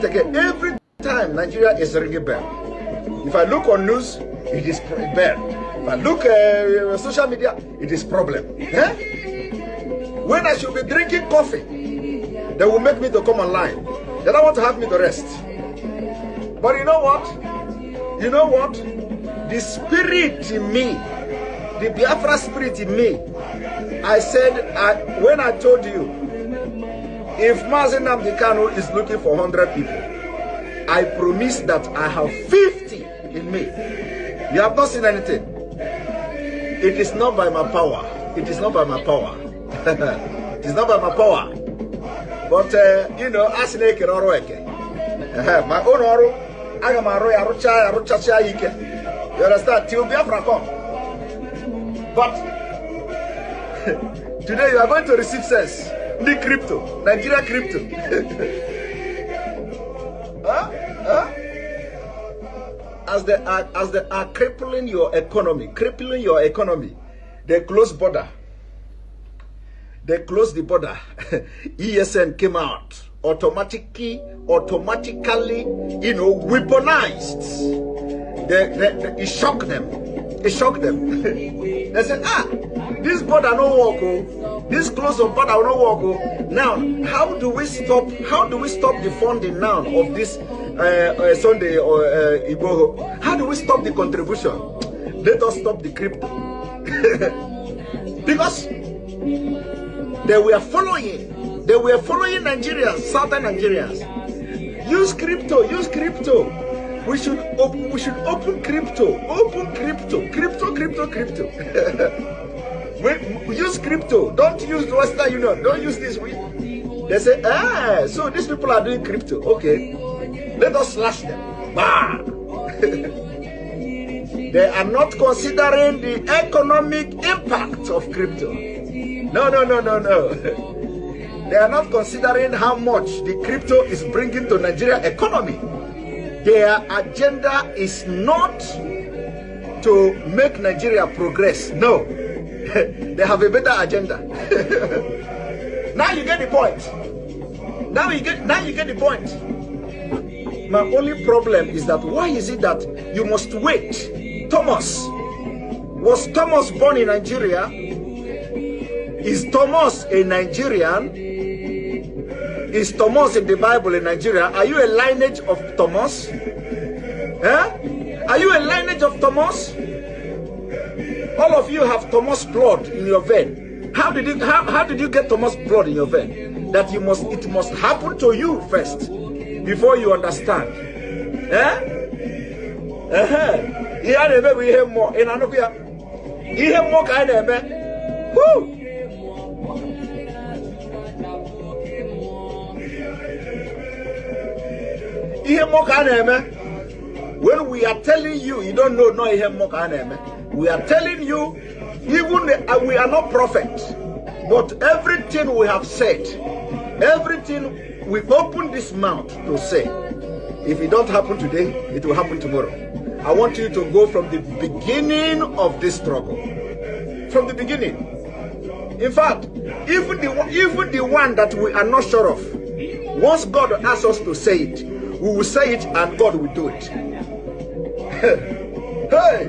again. Every time Nigeria is ringing bell. If I look on news, it is bell. If I look social media, it is problem. Eh? When I should be drinking coffee, they will make me to come online. They don't want to have me to rest. But you know what? You know what? The spirit in me, the Biafra spirit in me, I said, when I told you, if Mazen Nnamdi Kanu is looking for 100 people, I promise that I have 50 in me. You have not seen anything. It is not by my power. It is not by my power. It is not by my power. But, you know, as my own oru, I am a royal rucha. You understand? Till Biafra come. But today you are going to receive sense. The crypto, Nigeria crypto. As they are crippling your economy, they close border. They close the border. ESN came out automatically, you know, weaponized. It shocked them. It shocked them. They said, this border no work. Oh. This close of border no work. Oh. Now, how do we stop the funding now of this Sunday or Igbo? How do we stop the contribution? Let us stop the crypto. Because they were following Nigerians, southern Nigerians. Use crypto. We should open crypto. We use crypto. Don't use the Western Union. Don't use this. They say, so these people are doing crypto. Okay, let us slash them. Bah! They are not considering the economic impact of crypto. No. They are not considering how much the crypto is bringing to Nigeria economy. Their agenda is not to make Nigeria progress. No. They have a better agenda. Now you get the point. Now you get the point. My only problem is that why is it that you must wait? Was Thomas born in Nigeria? Is Thomas a Nigerian? Is Thomas in the Bible in Nigeria? Are you a lineage of Thomas? Are you a lineage of Thomas? All of you have Thomas blood in your vein. How did you get Thomas blood in your vein? That it must happen to you first before you understand. We hear more. In Anopia, you hear more kind of woo. When we are telling you, you don't know, no, we are telling you, even we are not prophets, but everything we have said, everything we open this mouth to say, if it don't happen today, it will happen tomorrow. I want you to go from the beginning of this struggle, from the beginning. In fact, even the one that we are not sure of, once God asks us to say it, we will say it and God will do it. Hey!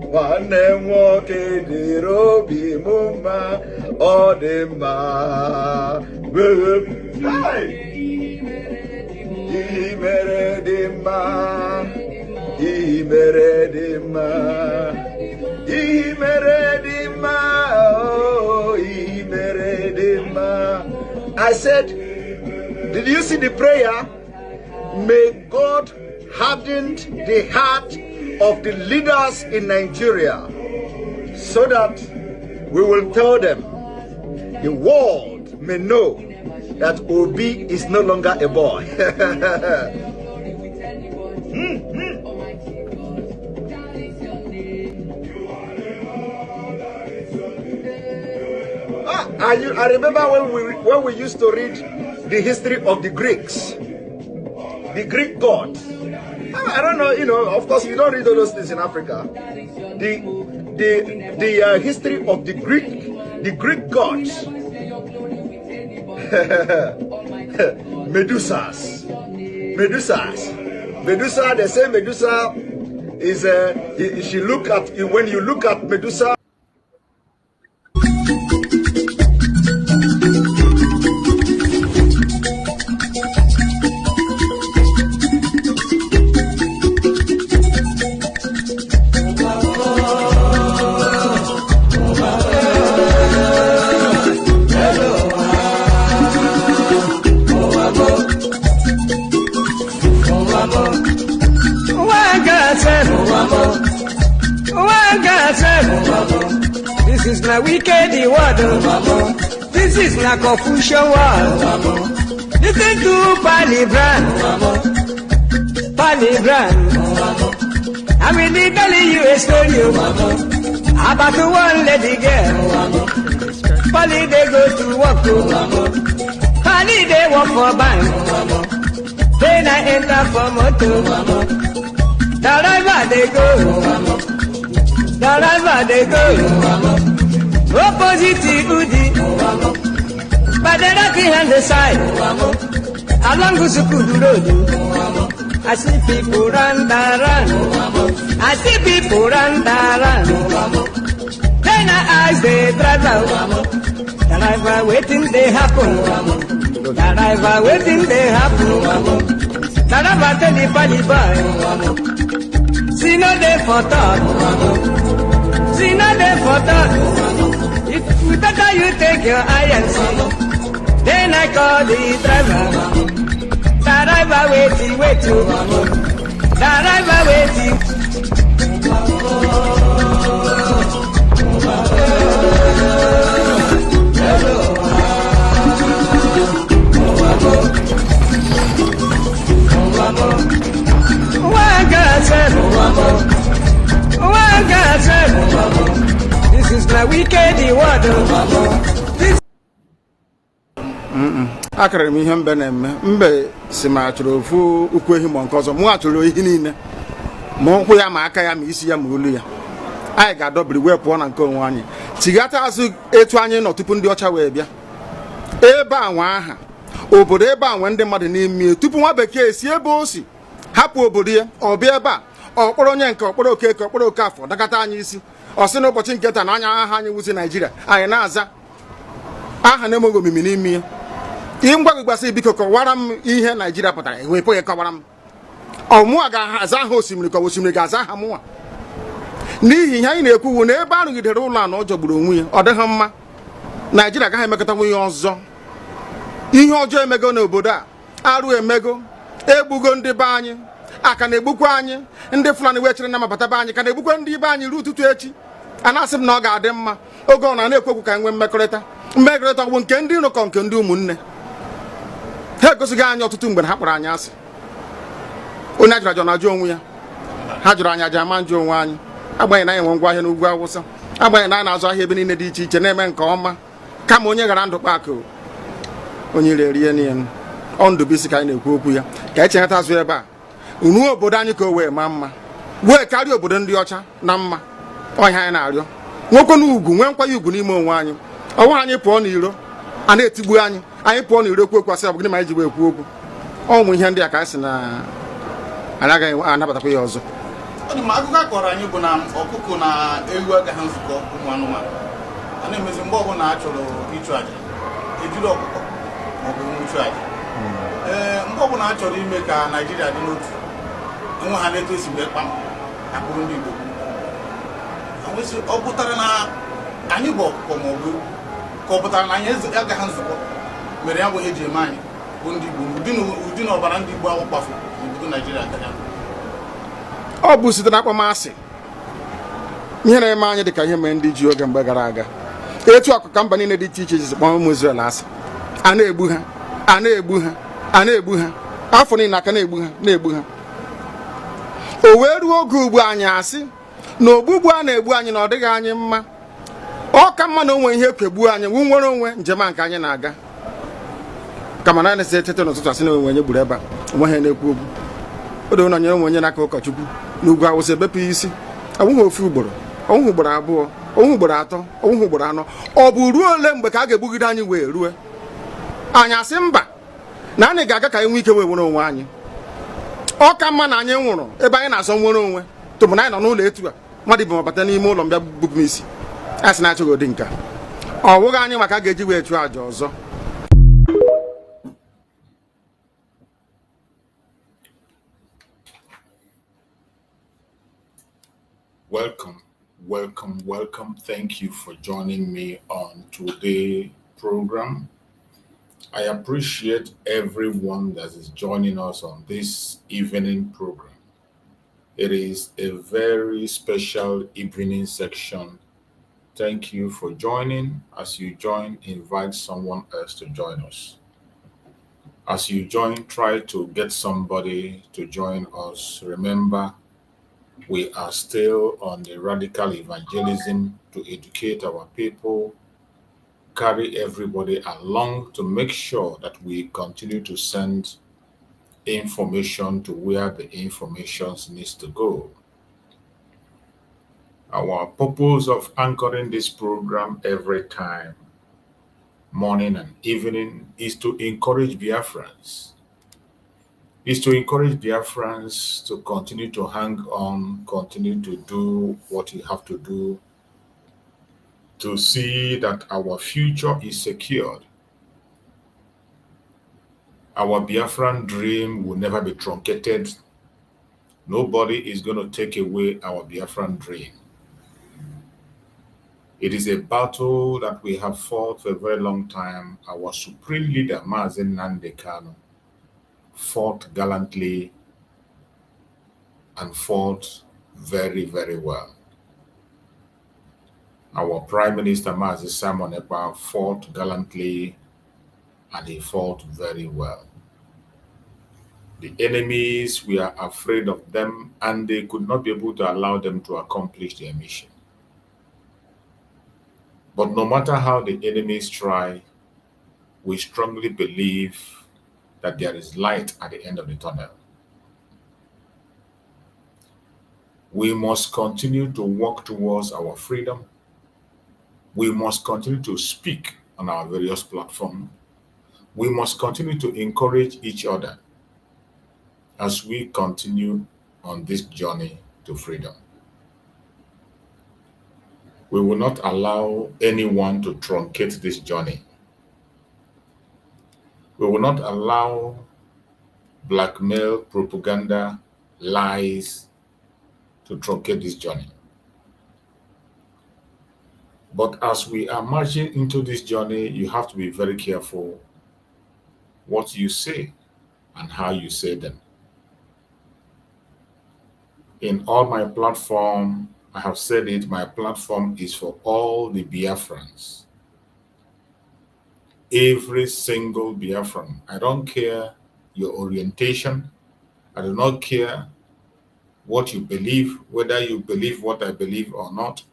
One walk in the Robi Mumma or the Ma. Hey! He married him, he married him, he married him, oh, he married him. I said, did you see the prayer? May God harden the heart of the leaders in Nigeria so that we will tell them, the world may know that Obi is no longer a boy. I remember when we used to read the history of the Greeks, the Greek gods. I don't know, you know, of course you don't read all those things in Africa. The history of the Greek gods. Medusas. Medusa, they say Medusa is she look at when you look at Medusa. This is my wicked word. This is my Confucian word. Listen to Biafran. I will tell you a story about one lady girl. Polly they go to work. Polly they work for bank. Then I enter for motor. Wherever they go. Opposite Udi, but the right hand the side, along the Sukudu road. I see people run. I see people run. Then I ask the driver, waiting they happen. The driver waiting they happen. The driver tell the body boy, see no day for talk. See no day for talk. If better you take your eye and see. Then I call the driver. The driver waiting. The driver waiting. This is my wicked word. Akara m ihe mbe na-eme mbe si ma achọrọ ofu ukwu ehi ma nke ọzọ mụ achọrọ ihe niile ma ụkwụ ya ma aka ya ma isi ya ma olu ya anyị ga-adọbiri wee pụọ na nke onwe anyị tigata azụ etu anyị nọ tupu ndị ọcha wee bịa ebe a nwa aha obodo ebe a nwe ndị mmadụ n'ime tupu nwa bekee si ebe o si hapụ obodo ya ọ bịa ebe a ọkpọrọ onye nke ọkpọrọ okeke ọkpọrọ okafọ dakata anyị isi ọ sị n'ụbọchị nke taa na anya aha anyị wuzi Naijiria anyị na-aza aha na-enweghị omimi n'ime ya ihe ngwa gị gbasị biko kọwara m ihe Naijiria pụtara enwepụghị kọwara m ọmụa ga-aza aha osimiri ka osimiri ga-aza aha mụnwa n'ihi ihe anyị na-ekwuwu na ebe arụgidere ụlọ a na ọ jọgburu onwe ya ọ dịghị mma Naijiria agaghị emekọtanwu ihe ọzọ ihe ọjọọ emego n'obodo a arụ emego egbugo ndị be anyị aka na-egbukwa anyị ndị Fulani wee chere na mabata be anyị ka na-egbukwa ndị be anyị ruo ụtụtụ echi a na-asị m na ọ ga-adị mma oge ọ na-ekwekwu ka nwee mmekọrịta bụ nke ndị nụkọ nke ndị ụmụnne ha egosighị anyị ọtụtụ mgbe ha kpọrọ anyị asị onye ajụrụ ajụ na-ajụ onwe ya ha jụrụ anyị aja ama njụ onwe anyị agbanyeghị na anyị nwe ngwa ahịa n'ugwu Awụsa agbanyeghị na anyị na-azụ ahịa ebe niile dị iche iche na-eme nke ọma kama onye gara ndụ kpakụ onye rie niile ọ Ndụbụisi ka anyị na-ekwu okwu ya ka echehata azụ ebe a ruo obodo anyị ka o wee maa mma wee karịa obodo ndị ọcha na mma ọhịa anyị na-arịọ nwekwe na ugwu nwee nkwanye ugwu n'ime onwe anyị ọnwa anyị pụọ n'iro a na-etigbu anyị pụọ n'iro okwu okwu asị ọ bụ gịnị ma anyị ji wee ekwu okwu ọnwụ ihe ndị a ka anyị sị na anyị agaghị anabatakwa ya ọzọ. Akụkọ a kọrọ anyị bụ na ọkụkọ na ewu agaghị nzukọ ụmụ anụmanụ a na-emezi mgbe ọbụla a chọrọ ịchụ aja ejiri ọkụkọ maọbụ nwụchụ aja mgbe ọbụla a chọrọ ime ka Naijiria dị n'otu enwe ha na-eto esi wee kpam akpụrụ ndị Igbo ọ pụtara na anyị bụ ọkụkọ maọbụ ka ọ pụtara na anyị agaghị nzukọ mere ya bụ ihe eji eme anyị bụ ndị Igbo ụdị na ọbara ndị Igbo ahụ kpafu n'obodo Naijiria ọ bụ site na akpọmasị ihe na-eme anyị dị ka ihe mere ndị ji oge mgbe gara aga etu akụka mba niile dị iche iche ji kpọọ ụmụ Izrel asị a na-egbu ha afọ niile aka na-egbu ha o wee ruo oge ugbu anyị asị na ogbugbu a na-egbu anyị na ọ dịghị anyị mma ọ ka mma na onwe ihe kwegbuo anyị wu nwere onwe njem a nke anyị na-aga kama na na-esi etete n'ụtụtụ asị na onwe onye gburu ebe a onwe ha na-ekwu okwu odo na onye onye n'aka ụkọchukwu n'ugwu Awụsa ebepụ isi ọnwụghị ofu ugboro ọnwụghị ugboro abụọ ọnwụghị ugboro atọ ọnwụghị ugboro anọ ọ bụ ruo ole mgbe ka a ga-egbugide anyị wee rue anya sị mba na anyị ga-aga ka anyị nwee ike wee nwere onwe anyị. Ọ ka mma na anyị nwụrụ ebe anyị na-azọ nwere onwe tụbụ na anyị nọ n'ụlọ etu a mmadụ bụ mabata n'ime ụlọ mbịa bupụ m isi a sị na-achọghị ụdị nka ọ wụghị anyị maka a ga-eji wee chụọ àjà ọzọ. Welcome. Thank you for joining me on today's program. I appreciate everyone that is joining us on this evening program. It is a very special evening section. Thank you for joining. As you join, invite someone else to join us. As you join, try to get somebody to join us. Remember, we are still on the radical evangelism to educate our people, carry everybody along to make sure that we continue to send information to where the information needs to go. Our purpose of anchoring this program every time, morning and evening, is to encourage Biafrans. Is to encourage Biafrans to continue to hang on, continue to do what you have to do to see that our future is secured. Our Biafran dream will never be truncated. Nobody is going to take away our Biafran dream. It is a battle that we have fought for a very long time. Our supreme leader, Mazen Nnamdi Kanu, fought gallantly and fought very, very well. Our Prime Minister, Mazi Simon Ekpa, fought gallantly and he fought very well. The enemies, we are afraid of them and they could not be able to allow them to accomplish their mission. But no matter how the enemies try, we strongly believe that there is light at the end of the tunnel. We must continue to work towards our freedom. We must continue to speak on our various platforms. We must continue to encourage each other as we continue on this journey to freedom. We will not allow anyone to truncate this journey. We will not allow blackmail, propaganda, lies to truncate this journey. But as we are marching into this journey, you have to be very careful what you say and how you say them. In all my platform, I have said it, my platform is for all the Biafrans. Every single Biafran. I don't care your orientation. I do not care what you believe, whether you believe what I believe or not.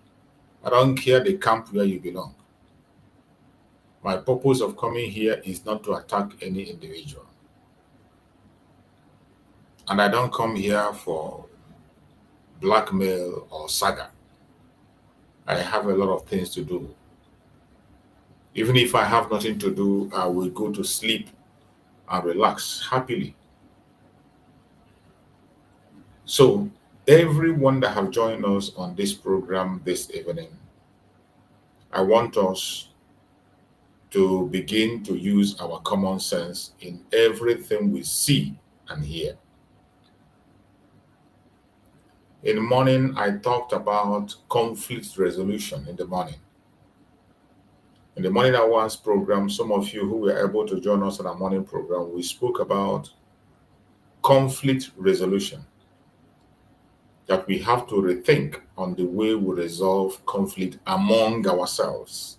I don't care the camp where you belong. My purpose of coming here is not to attack any individual. And I don't come here for blackmail or saga. I have a lot of things to do. Even if I have nothing to do, I will go to sleep and relax happily. So, everyone that have joined us on this program this evening, I want us to begin to use our common sense in everything we see and hear. In the morning, I talked about conflict resolution in the morning. In the morning hours program, some of you who were able to join us on our morning program, we spoke about conflict resolution. That we have to rethink on the way we resolve conflict among ourselves.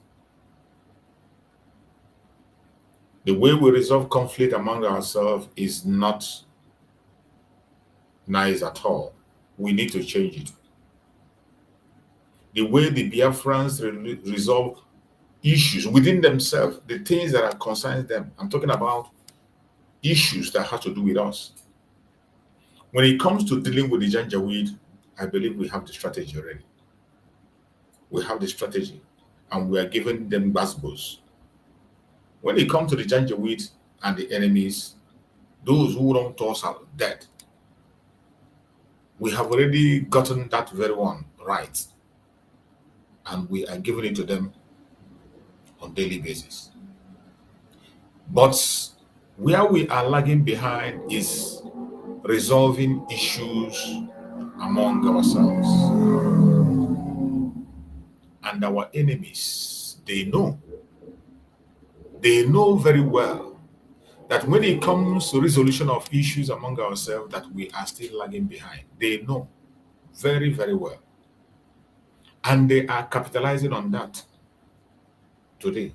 The way we resolve conflict among ourselves is not nice at all. We need to change it. The way the Biafrans resolve issues within themselves, the things that are concerning them. I'm talking about issues that have to do with us. When it comes to dealing with the Janjaweed, I believe we have the strategy already. We have the strategy, and we are giving them basbos. When it comes to the Janjaweed and the enemies, those who don't toss are dead. We have already gotten that very one right, and we are giving it to them on daily basis. But where we are lagging behind is resolving issues among ourselves. And our enemies, they know very well that when it comes to resolution of issues among ourselves, that we are still lagging behind. They know very, very well. And they are capitalizing on that today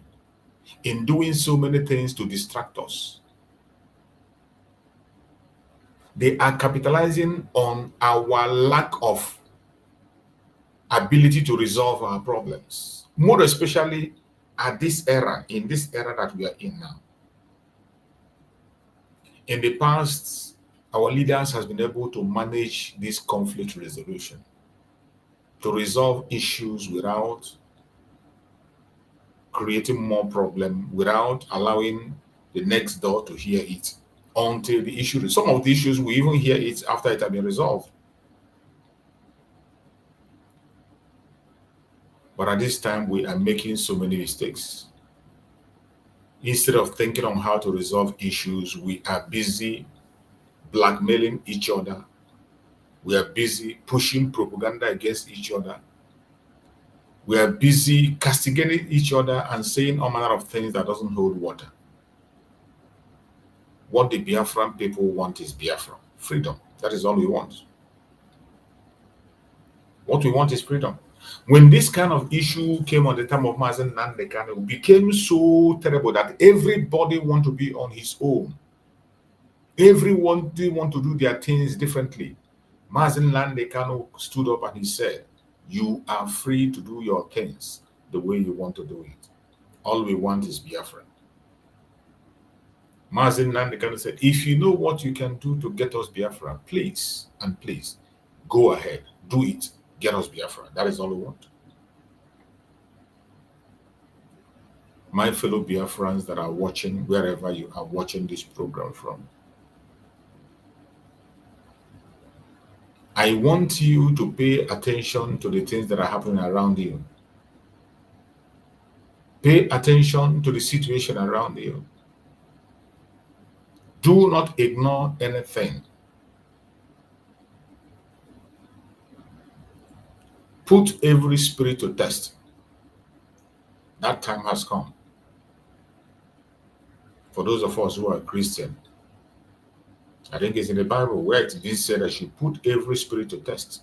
in doing so many things to distract us. They are capitalizing on our lack of ability to resolve our problems, more especially at this era, in this era that we are in now. In the past, our leaders has been able to manage this conflict resolution, to resolve issues without creating more problem, without allowing the next door to hear it until the issue. Some of the issues we even hear it after it has been resolved. But at this time, we are making so many mistakes. Instead of thinking on how to resolve issues, we are busy blackmailing each other. We are busy pushing propaganda against each other. We are busy castigating each other and saying all manner of things that doesn't hold water. What the Biafran people want is Biafra. Freedom. That is all we want. What we want is freedom. When this kind of issue came on the time of Mazen Nandekano, it became so terrible that everybody want to be on his own. Everyone did want to do their things differently. Mazen Nandekano stood up and he said, "You are free to do your things the way you want to do it. All we want is Biafra." Mazen Nandekano said, "If you know what you can do to get us Biafra, please and please go ahead, do it. Get us Biafra. That is all we want." My fellow Biafrans that are watching, wherever you are watching this program from, I want you to pay attention to the things that are happening around you. Pay attention to the situation around you. Do not ignore anything. Put every spirit to test. That time has come. For those of us who are Christian, I think it's in the Bible where it is said that you put every spirit to test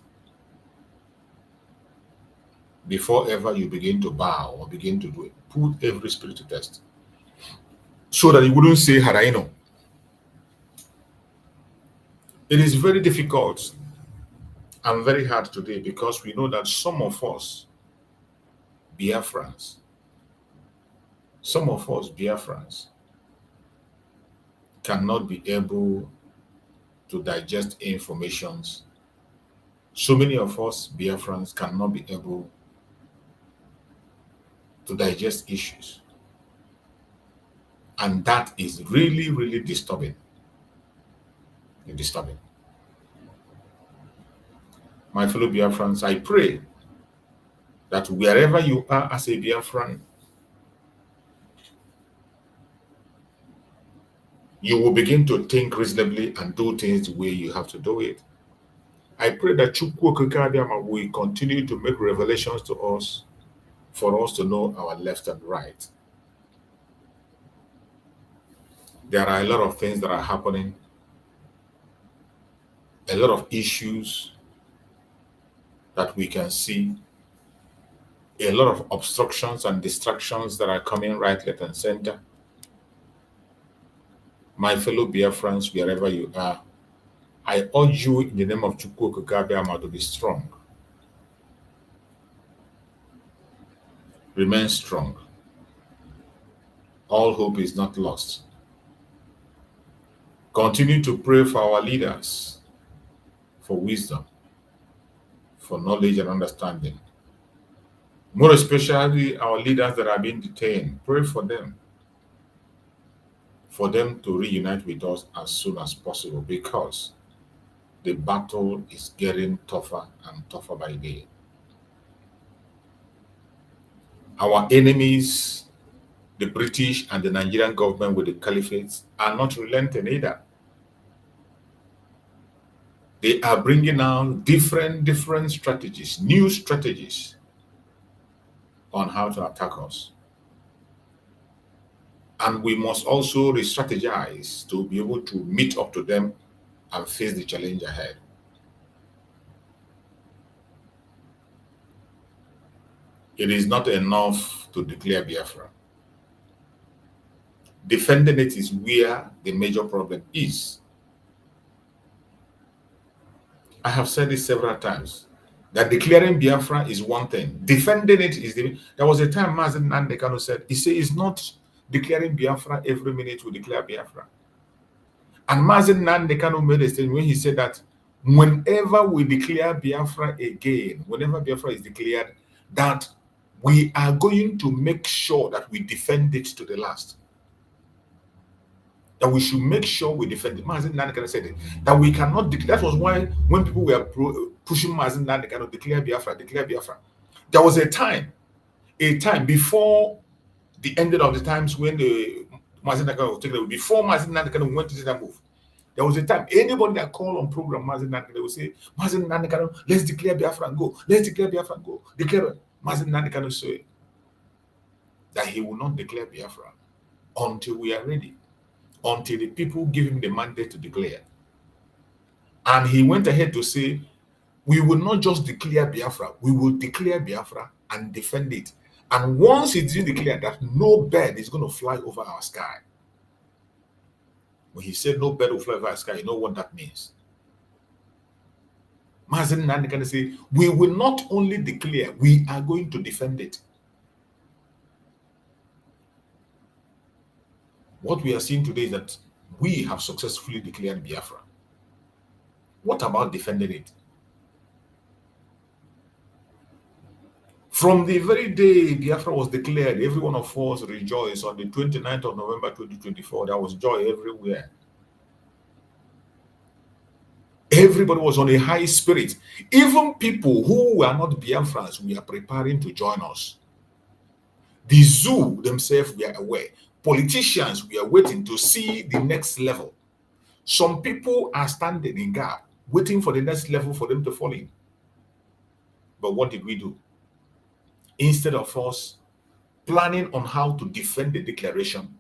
before ever you begin to bow or begin to do it. Put every spirit to test so that you wouldn't say, "Had I known." It is very difficult and very hard today because we know that some of us Biafrans cannot be able to digest informations. So many of us Biafrans cannot be able to digest issues. And that is really, really disturbing. Disturbing. My fellow Biafrans, I pray that wherever you are as a Biafran, you will begin to think reasonably and do things the way you have to do it. I pray that Chukwu Okike will continue to make revelations to us for us to know our left and right. There are a lot of things that are happening, a lot of issues that we can see, a lot of obstructions and distractions that are coming right, left, and center. My fellow Biafrans, wherever you are, I urge you in the name of Chukwu Okike to be strong. Remain strong. All hope is not lost. Continue to pray for our leaders, for wisdom, for knowledge and understanding. More especially our leaders that are being detained. Pray for them. for them to reunite with us as soon as possible, because the battle is getting tougher and tougher by the day. Our enemies, the British and the Nigerian government with the caliphates, are not relenting either. They are bringing out different strategies, new strategies on how to attack us. And we must also re-strategize to be able to meet up to them and face the challenge ahead. It is not enough to declare Biafra. Defending it is where the major problem is. I have said this several times, that declaring Biafra is one thing. Defending it is the... There was a time Mazen Nandekano said, he said, it's not declaring Biafra every minute we declare Biafra. And Mazen Nandekano made a statement when he said that whenever we declare Biafra again, whenever Biafra is declared, that we are going to make sure that we defend it to the last. That we should make sure we defend it. Mazen Nandekano said it. That we cannot declare. That was why when people were pushing Mazen Nandekano, declare Biafra, there was a time before the ending of the times when the Mazen Nandekano was taken away, before Mazen Nandekano went to that move. There was a time anybody that called on program Mazen Nandekano would say, Mazen Nandekano, let's declare Biafra and go. Let's declare Biafra and go. Declare. Mazen Nandekano said that he will not declare Biafra until we are ready, until the people give him the mandate to declare. And he went ahead to say, we will not just declare Biafra, we will declare Biafra and defend it. And once it's been declared that no bird is going to fly over our sky. When he said no bird will fly over our sky, you know what that means. Mazen Nandekano say, we will not only declare, we are going to defend it. What we are seeing today is that we have successfully declared Biafra. What about defending it? From the very day Biafra was declared, every one of us rejoiced. On the 29th of November 2024, there was joy everywhere. Everybody was on a high spirit. Even people who were not Biafrans were preparing to join us. The zoo themselves were aware. Politicians were waiting to see the next level. Some people are standing in gap, waiting for the next level for them to fall in. But what did we do? Instead of us planning on how to defend the declaration,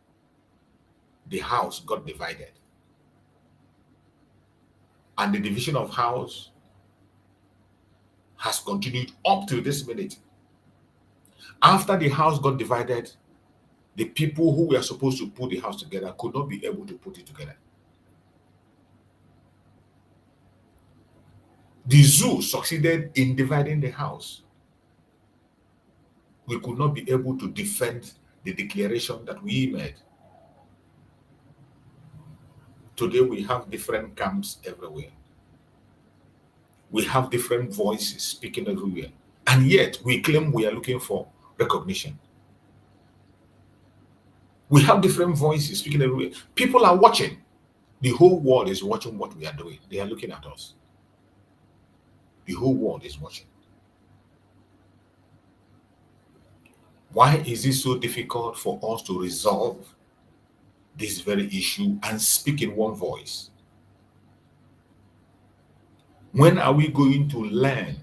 the house got divided. And the division of house has continued up to this minute. After the house got divided, the people who were supposed to put the house together could not be able to put it together. The zoo succeeded in dividing the house. We could not be able to defend the declaration that we made. Today we have different camps everywhere. We have different voices speaking everywhere. And yet we claim we are looking for recognition. We have different voices speaking everywhere. People are watching. The whole world is watching what we are doing. They are looking at us. The whole world is watching. Why is it so difficult for us to resolve this very issue and speak in one voice? When are we going to learn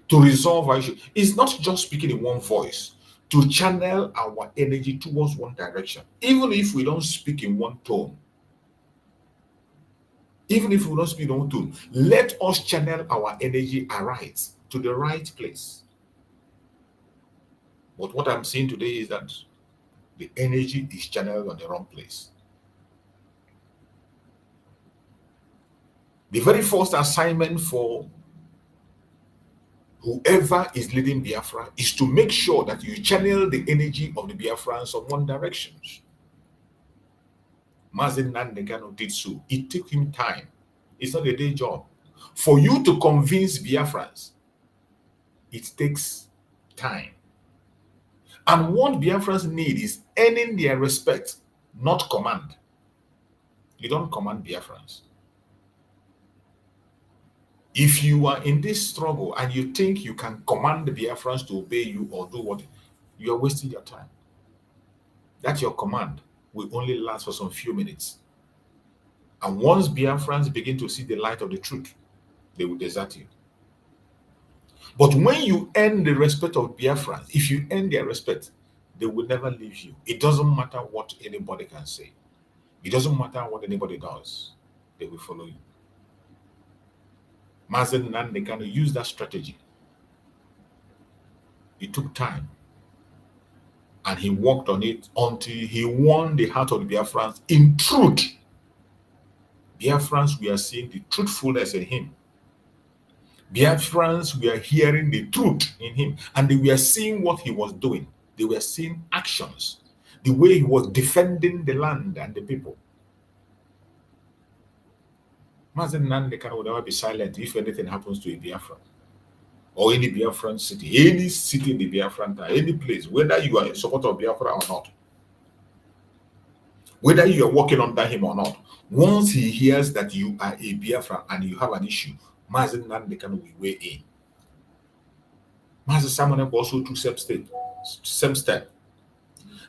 to resolve our issue? It's not just speaking in one voice, to channel our energy towards one direction. Even if we don't speak in one tone, let us channel our energy aright to the right place. But what I'm seeing today is that the energy is channeled on the wrong place. The very first assignment for whoever is leading Biafra is to make sure that you channel the energy of the Biafrans on one direction. Mazen Nandekano did so. It took him time. It's not a day job. For you to convince Biafrans, it takes time. And what Biafrans need is earning their respect, not command. You don't command Biafrans. If you are in this struggle and you think you can command the Biafrans to obey you or do what, you are wasting your time. That your command will only last for some few minutes. And once Biafrans begin to see the light of the truth, they will desert you. But when you earn the respect of Biafrans, if you earn their respect, they will never leave you. It doesn't matter what anybody can say. It doesn't matter what anybody does. They will follow you. Mazen Nandekano used that strategy. It took time. And he worked on it until he won the heart of the Biafrans in truth. Biafrans, we are seeing the truthfulness in him. Biafrans, we are hearing the truth in him. And they were seeing what he was doing. They were seeing actions. The way he was defending the land and the people. Mazen Nandekano would never be silent if anything happens to a Biafran. Or any Biafran city, any city in the Biafran town, any place, whether you are a supporter of Biafra or not, whether you are working under him or not, once he hears that you are a Biafran and you have an issue, Mazen Nandekano will weigh in. Mazen Samuel also took same step.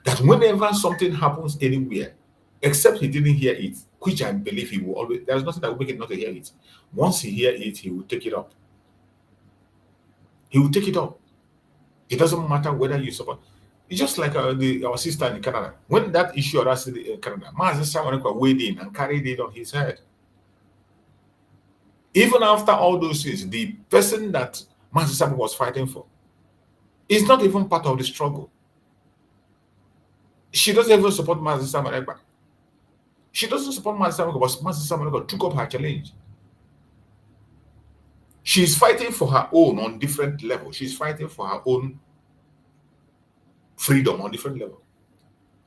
That whenever something happens anywhere, except he didn't hear it, which I believe he will always, there's nothing that will make him not to hear it. Once he hears it, he will take it up. He will take it up. It doesn't matter whether you support. It's just like our sister in Canada. When that issue arose in Canada, Mazen Samuel weighed in and carried it on his head. Even after all those things, the person that Mazen Samuel was fighting for is not even part of the struggle. She doesn't even support Mazen Samuel. She doesn't support Mazen Samuel, but Mazen Samuel took up her challenge. She's fighting for her own on different levels. She's fighting for her own freedom on different level.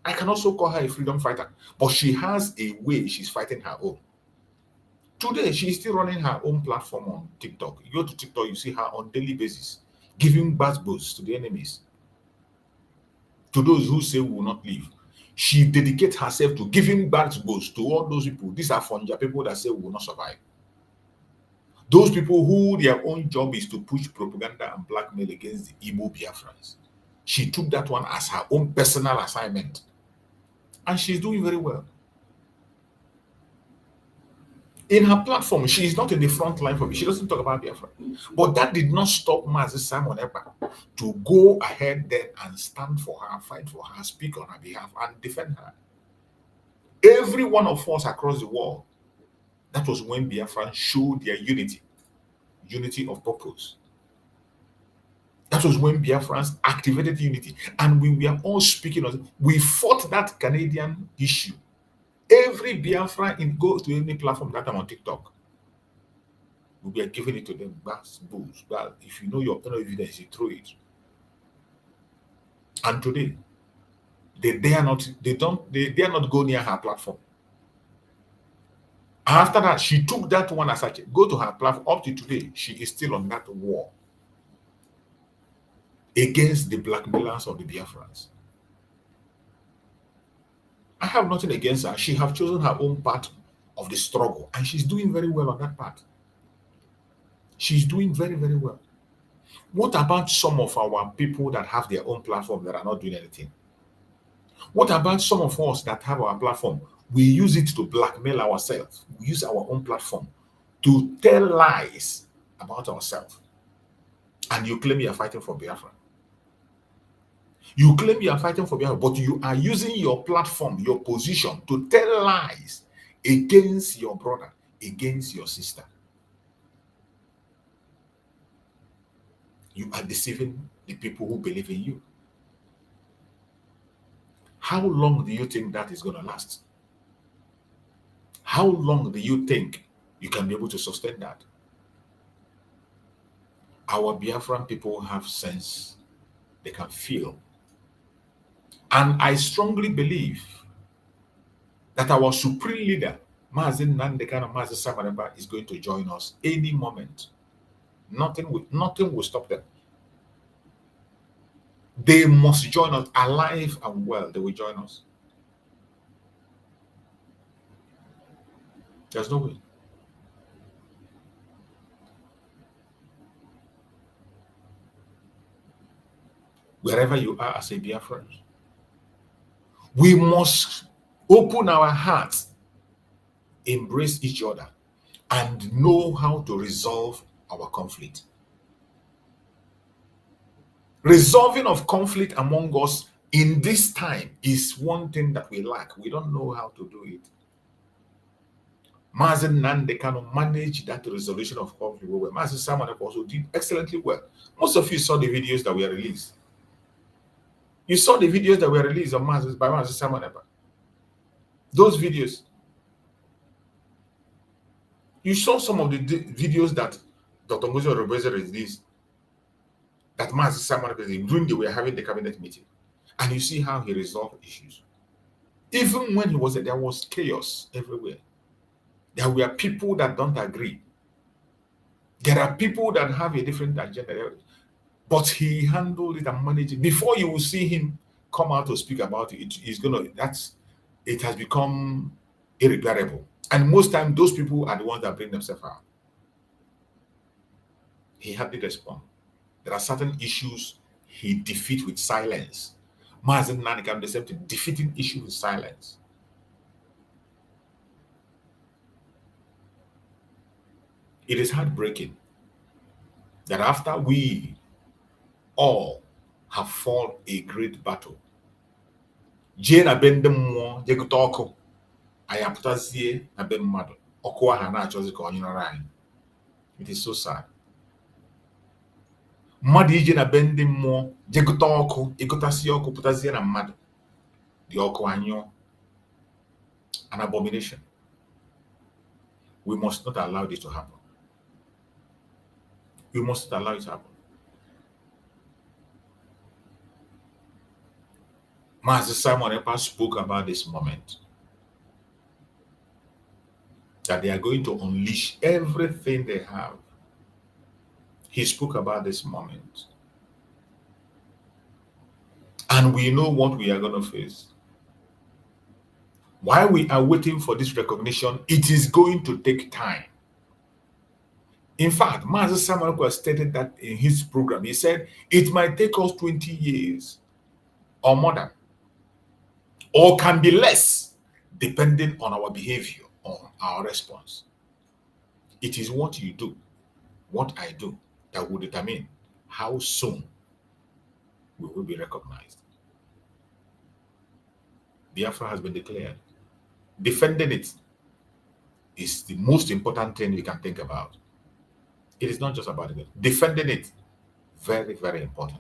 I can also call her a freedom fighter, but she has a way she's fighting her own. Today, she's still running her own platform on TikTok. You go to TikTok, you see her on daily basis, giving bad boosts to the enemies. To those who say we will not leave. She dedicates herself to giving bad boosts to all those people. These are Fonja people that say we will not survive. Those people who their own job is to push propaganda and blackmail against the Igbo Biafrans. She took that one as her own personal assignment. And she's doing very well. In her platform, she is not in the front line for me. She doesn't talk about Biafra. But that did not stop Mazi Simon Ekpa to go ahead then and stand for her, fight for her, speak on her behalf, and defend her. Every one of us across the world, that was when Biafrans showed their unity of purpose. That was when Biafrans activated unity. And we were all speaking of it. We fought that Canadian issue. Every Biafran goes to any platform that I'm on TikTok. We are giving it to them. That's bulls. But if you know your own evidence, you throw it. And today, they dare not go near her platform. After that, she took that one as such. Go to her platform. Up to today, she is still on that war against the blackmailers of the Biafrans. I have nothing against her. She has chosen her own part of the struggle, and she's doing very well on that part. She's doing very, very well. What about some of our people that have their own platform that are not doing anything? What about some of us that have our platform? We use it to blackmail ourselves. We use our own platform to tell lies about ourselves. And you claim you are fighting for Biafra. You claim you are fighting for Biafra, but you are using your platform, your position, to tell lies against your brother, against your sister. You are deceiving the people who believe in you. How long do you think that is going to last? How long do you think you can be able to sustain that? Our Biafran people have sense. They can feel. And I strongly believe that our supreme leader, Mazen Nandekano Mazen Samareba, is going to join us any moment. Nothing will stop them. They must join us alive and well. They will join us. There's no way. Wherever you are as a Biafran, we must open our hearts, embrace each other, and know how to resolve our conflict. Resolving of conflict among us in this time is one thing that we lack. We don't know how to do it. Mazen Nande cannot manage that resolution of conflict well. Mazen Simon also did excellently well. Most of you saw the videos that were released. You saw the videos that were released on by Mazen Simon. Those videos. You saw some of the videos that Dr. Moses Robeze released that Mazen Simon during they were having the cabinet meeting. And you see how he resolved issues. Even when he was there was chaos everywhere. There were people that don't agree. There are people that have a different agenda. But he handled it and managed it. Before you will see him come out to speak about it, it has become irreparable. And most times, those people are the ones that bring themselves out. He had to respond. There are certain issues he defeats with silence. Mazen Nanikam, the same thing, defeating issues with silence. It is heartbreaking that after we all have fought a great battle, Jane abendem mo jekutoko ayaputazie abem madu okwa ha na achozi ka onyinara anyị. It is so sad. Mmadụ ije na be ndị mmụọ jekụta ọkụ ịgụtasị ọkụ pụtazie na mmadụ dị ọkụ anyụọ. An abomination. We must not allow this to happen. We must not allow it to happen. Master Simon Epa spoke about this moment, that they are going to unleash everything they have. He spoke about this moment. And we know what we are going to face. While we are waiting for this recognition, it is going to take time. In fact, Master Samuel Ekpa stated that in his program. He said, it might take us 20 years or more than, or can be less, depending on our behavior, on our response. It is what you do, what I do, that will determine how soon we will be recognized. Biafra has been declared. Defending it is the most important thing we can think about. It is not just about it. Defending it, very, very important.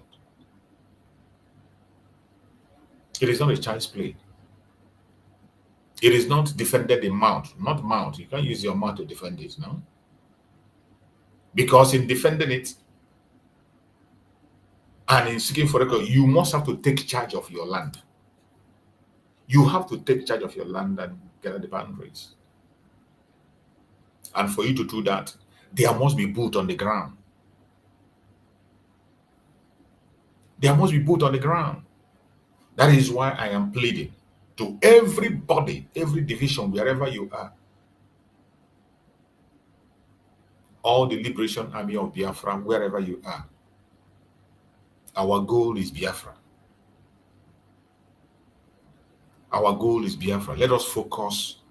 It is not a child's play. It is not defended in mouth, not mouth. You can't use your mouth to defend it, no? Because in defending it and in seeking for record, you must have to take charge of your land. You have to take charge of your land and get at the boundaries. And for you to do that, there must be boot on the ground. There must be boot on the ground. That is why I am pleading to everybody, every division, wherever you are, all the Liberation Army of Biafra, wherever you are. Our goal is Biafra. Our goal is Biafra. Let us focus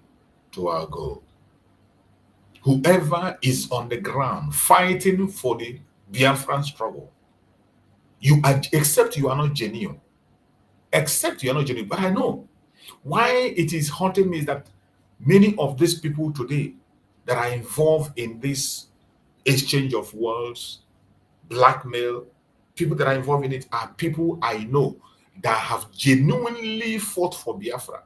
to our goal. Whoever is on the ground fighting for the Biafran struggle, except you are not genuine. Except you are not genuine. But I know why it is haunting me is that many of these people today that are involved in this exchange of words, blackmail, people that are involved in it are people I know that have genuinely fought for Biafra.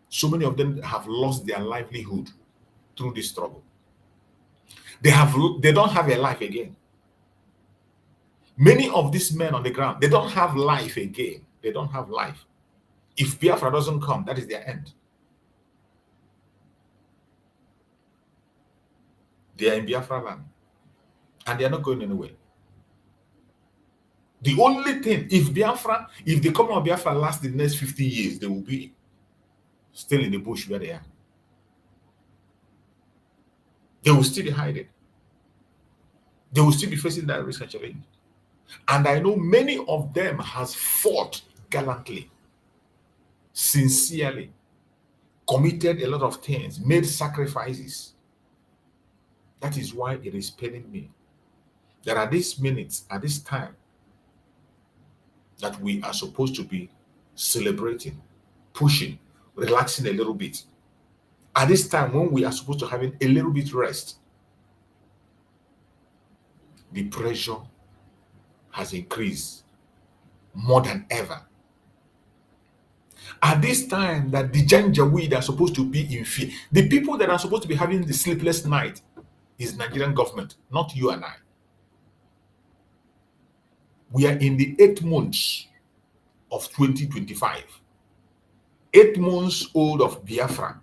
So many of them have lost their livelihood through this struggle. They don't have a life again. Many of these men on the ground, they don't have life again. They don't have life. If Biafra doesn't come, that is their end. They are in Biafra land. And they are not going anywhere. The only thing, if the coming of Biafra lasts the next 50 years, they will be still in the bush where they are. They will still be hiding. They will still be facing that risk and challenge. And I know many of them has fought gallantly, sincerely, committed a lot of things, made sacrifices. That is why it is paining me that at this minute, at this time, that we are supposed to be celebrating, pushing, relaxing a little bit. At this time when we are supposed to have a little bit rest, the pressure has increased more than ever. At this time that the Janjaweed are supposed to be in fear, the people that are supposed to be having the sleepless night is Nigerian government, not you and I. We are in the 8 months of 2025. 8 months old of Biafra.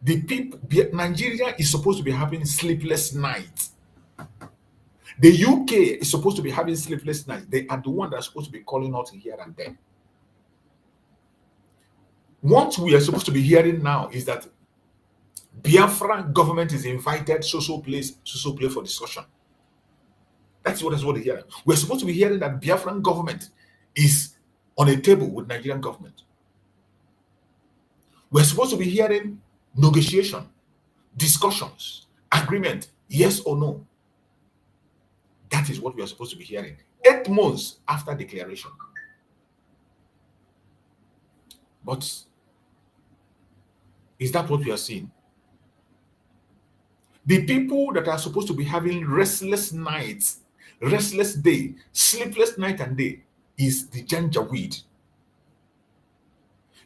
The people, Nigeria is supposed to be having sleepless nights. The UK is supposed to be having sleepless nights. They are the one that are supposed to be calling out here and there. What we are supposed to be hearing now is that Biafra government is invited so place for discussion. That's what we're hearing. We're supposed to be hearing that Biafran government is on a table with Nigerian government. We're supposed to be hearing negotiation, discussions, agreement, yes or no. That is what we are supposed to be hearing 8 months after declaration. But is that what we are seeing? The people that are supposed to be having restless nights, restless day, sleepless night and day is the Janjaweed.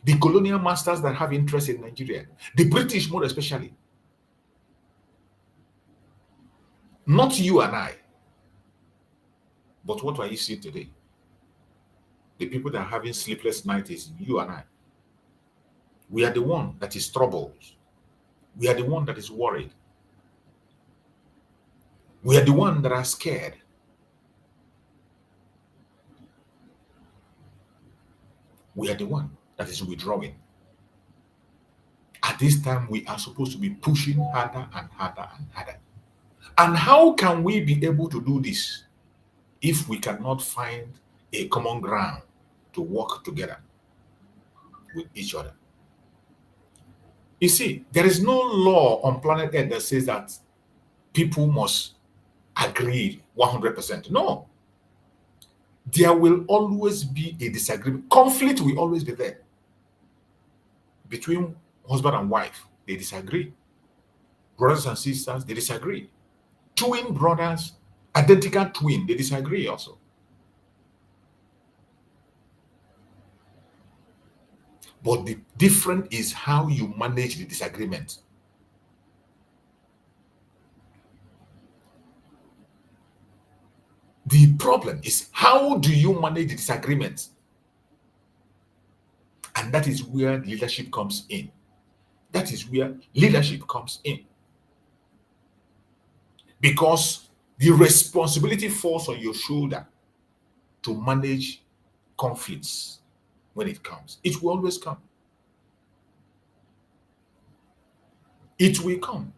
The colonial masters that have interest in Nigeria, the British more especially. Not you and I. But what are you seeing today? The people that are having sleepless nights is you and I. We are the one that is troubled. We are the one that is worried. We are the one that are scared. We are the one that is withdrawing. At this time, we are supposed to be pushing harder and harder and harder. And how can we be able to do this if we cannot find a common ground to work together with each other? You see, there is no law on planet Earth that says that people must agree 100%. No. There will always be a disagreement. Conflict will always be there. Between husband and wife, they disagree. Brothers and sisters, they disagree. Twin brothers, identical twin, they disagree also. But the difference is how you manage the disagreement. The problem is how do you manage the disagreement? And that is where leadership comes in. That is where leadership comes in. Because the responsibility falls on your shoulder to manage conflicts when it comes. It will always come. It will come.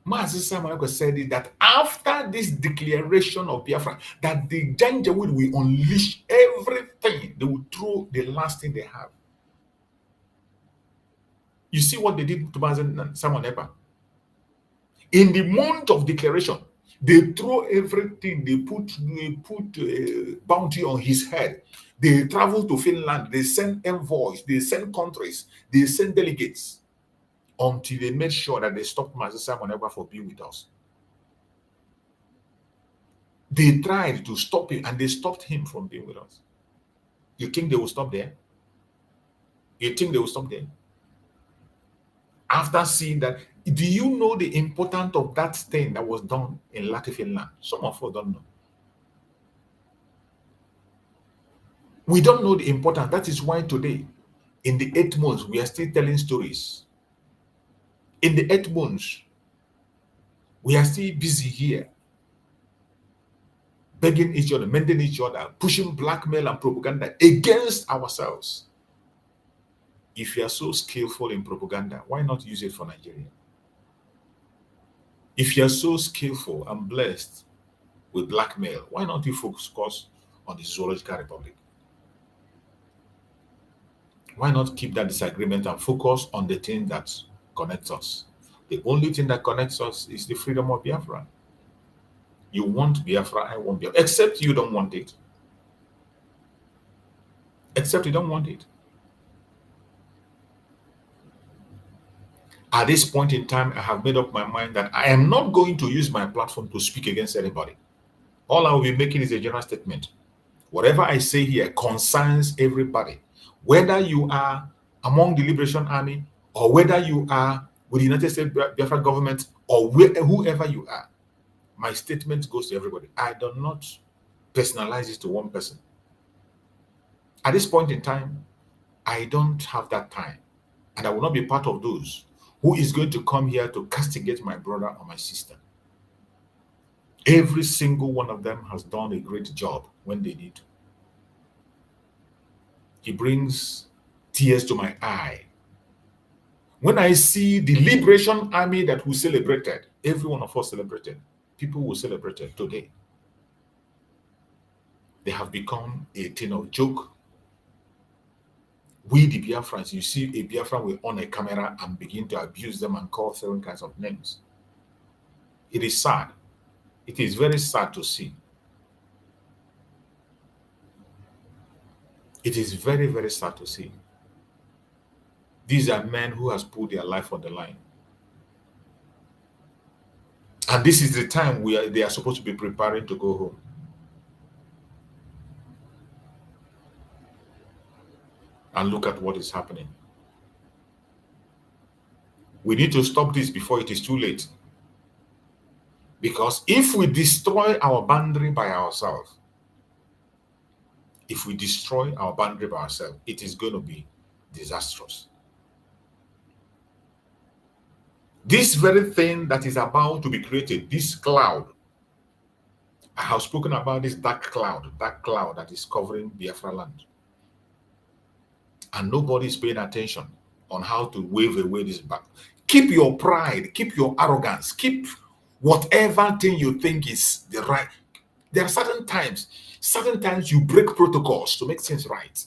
Mazi Samuel said it, that after this declaration of Biafra, that the Janjaweed will unleash everything. They will throw the last thing they have. You see what they did to Mazi Samuel Epa? In the month of declaration, they throw everything. They put bounty on his head. They travel to Finland. They send envoys. They send countries. They send delegates. Until they made sure that they stopped Mazi Simon Ekpa from being with us. They tried to stop him and they stopped him from being with us. You think they will stop there? You think they will stop there? After seeing that, do you know the importance of that thing that was done in Latin Finland? Some of us don't know. We don't know the importance. That is why today, in the 8 months, we are still telling stories. In the 8 months, we are still busy here, begging each other, mending each other, pushing blackmail and propaganda against ourselves. If you are so skillful in propaganda, why not use it for Nigeria? If you're so skillful and blessed with blackmail, why not you focus on the Zoological Republic? Why not keep that disagreement and focus on the thing that connects us? The only thing that connects us is the freedom of Biafra. You want Biafra, I want Biafra, except you don't want it. Except you don't want it. At this point in time, I have made up my mind that I am not going to use my platform to speak against anybody. All I will be making is a general statement. Whatever I say here concerns everybody, whether you are among the Liberation Army or whether you are with the United States Biafra government or whoever you are. My statement goes to everybody. I do not personalize it to one person. At this point in time, I don't have that time, and I will not be part of those who is going to come here to castigate my brother or my sister. Every single one of them has done a great job when they need to. It brings tears to my eye when I see the Liberation Army that we celebrated. Every one of us celebrated. People will celebrate it today. They have become a thing of joke. We, the Biafrans, you see a Biafran will on a camera and begin to abuse them and call certain kinds of names. It is sad. It is very sad to see. It is very, very sad to see. These are men who has put their life on the line. And this is the time they are supposed to be preparing to go home. And look at what is happening. We need to stop this before it is too late. Because if we destroy our boundary by ourselves, it is going to be disastrous. This very thing that is about to be created, this cloud, I have spoken about this dark cloud that is covering Biafra land. And nobody is paying attention on how to wave away this back. Keep your pride, keep your arrogance, keep whatever thing you think is the right. There are certain times you break protocols to make things right.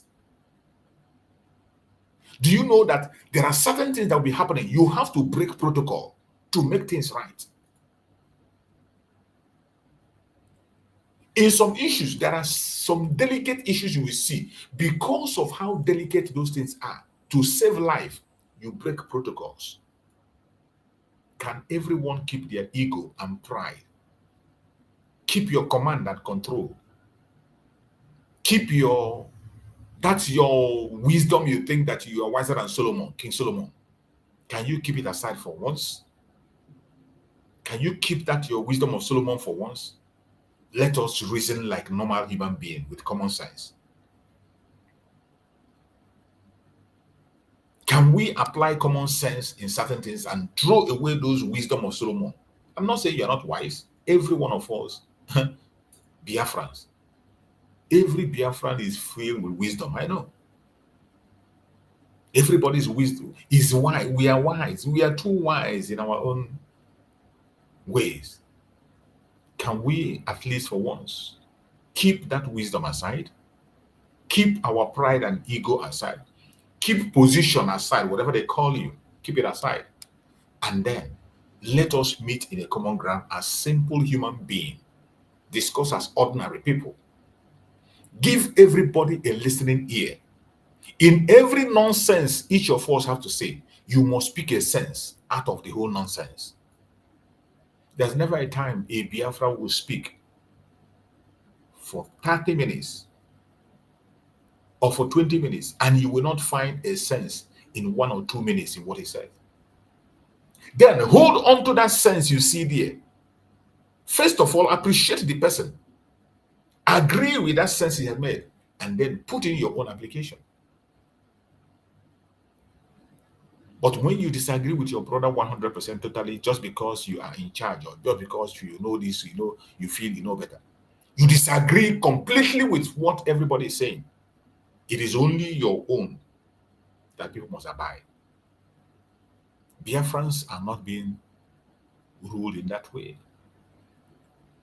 Do you know that there are certain things that will be happening? You have to break protocol to make things right. In some issues, there are some delicate issues you will see. Because of how delicate those things are, to save life, you break protocols. Can everyone keep their ego and pride? Keep your command and control. Keep that's your wisdom. You think that you are wiser than Solomon, King Solomon. Can you keep it aside for once? Can you keep that your wisdom of Solomon for once? Let us reason like normal human being with common sense. Can we apply common sense in certain things and throw away those wisdom of Solomon? I'm not saying you're not wise. Every one of us, Biafrans, every Biafran is filled with wisdom. I know. Everybody's wisdom is wise. We are wise. We are too wise in our own ways. Can we, at least for once, keep that wisdom aside? Keep our pride and ego aside. Keep position aside, whatever they call you. Keep it aside. And then let us meet in a common ground as simple human beings. Discuss as ordinary people. Give everybody a listening ear. In every nonsense each of us have to say, you must speak a sense out of the whole nonsense. There's never a time a Biafra will speak for 30 minutes or for 20 minutes and you will not find a sense in 1 or 2 minutes in what he said. Then hold on to that sense you see there. First of all, appreciate the person. Agree with that sense he has made and then put in your own application. But when you disagree with your brother 100% totally, just because you are in charge or just because you know this, you feel you know better, you disagree completely with what everybody is saying, it is only your own that people must abide. Biafrans are not being ruled in that way.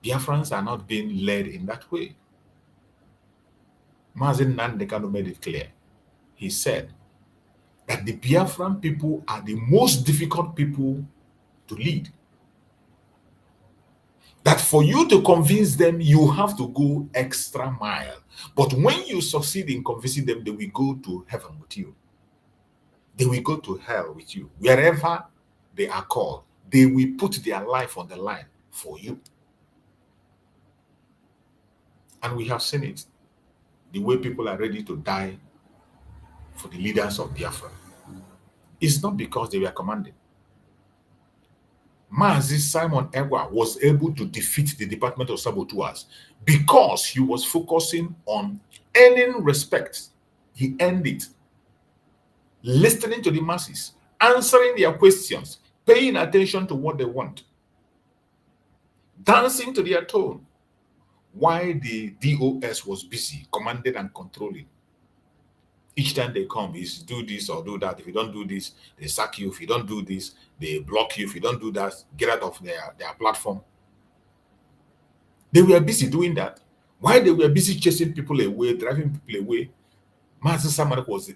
Biafrans are not being led in that way. Mazin Nandekano made it clear. He said that the Biafran people are the most difficult people to lead. That for you to convince them, you have to go extra mile. But when you succeed in convincing them, they will go to heaven with you. They will go to hell with you. Wherever they are called, they will put their life on the line for you. And we have seen it. The way people are ready to die for the leaders of Biafra. It's not because they were commanded. Mazi Simon Egwa was able to defeat the Department of Saboteurs because he was focusing on earning respect. He earned it. Listening to the masses, answering their questions, paying attention to what they want, dancing to their tone, while the DOS was busy commanding and controlling. Each time they come is do this or do that. If you don't do this, they sack you. If you don't do this, they block you. If you don't do that, get out of their platform. They were busy doing that. While they were busy chasing people away, driving people away, Mazi Samarak was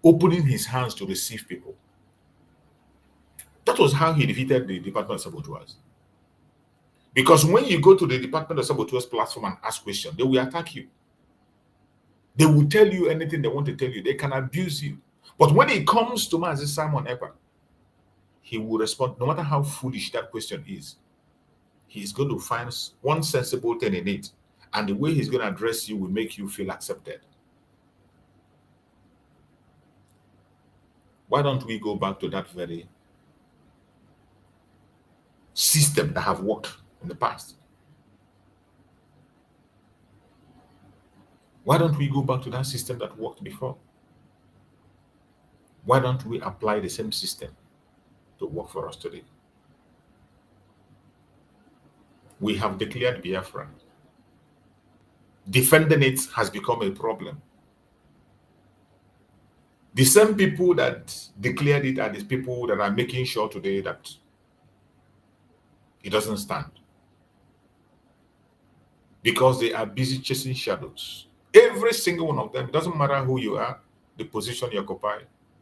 opening his hands to receive people. That was how he defeated the Department of Saboteurs. Because when you go to the Department of Saboteurs platform and ask questions, they will attack you. They will tell you anything they want to tell you. They can abuse you. But when it comes to Mazi Simon Ekpa, he will respond, no matter how foolish that question is. He is going to find one sensible thing in it. And the way he's going to address you will make you feel accepted. Why don't we go back to that very system that have worked in the past? Why don't we go back to that system that worked before? Why don't we apply the same system to work for us today? We have declared Biafra. Defending it has become a problem. The same people that declared it are the people that are making sure today that it doesn't stand. Because they are busy chasing shadows. Every single one of them, it doesn't matter who you are, the position you occupy,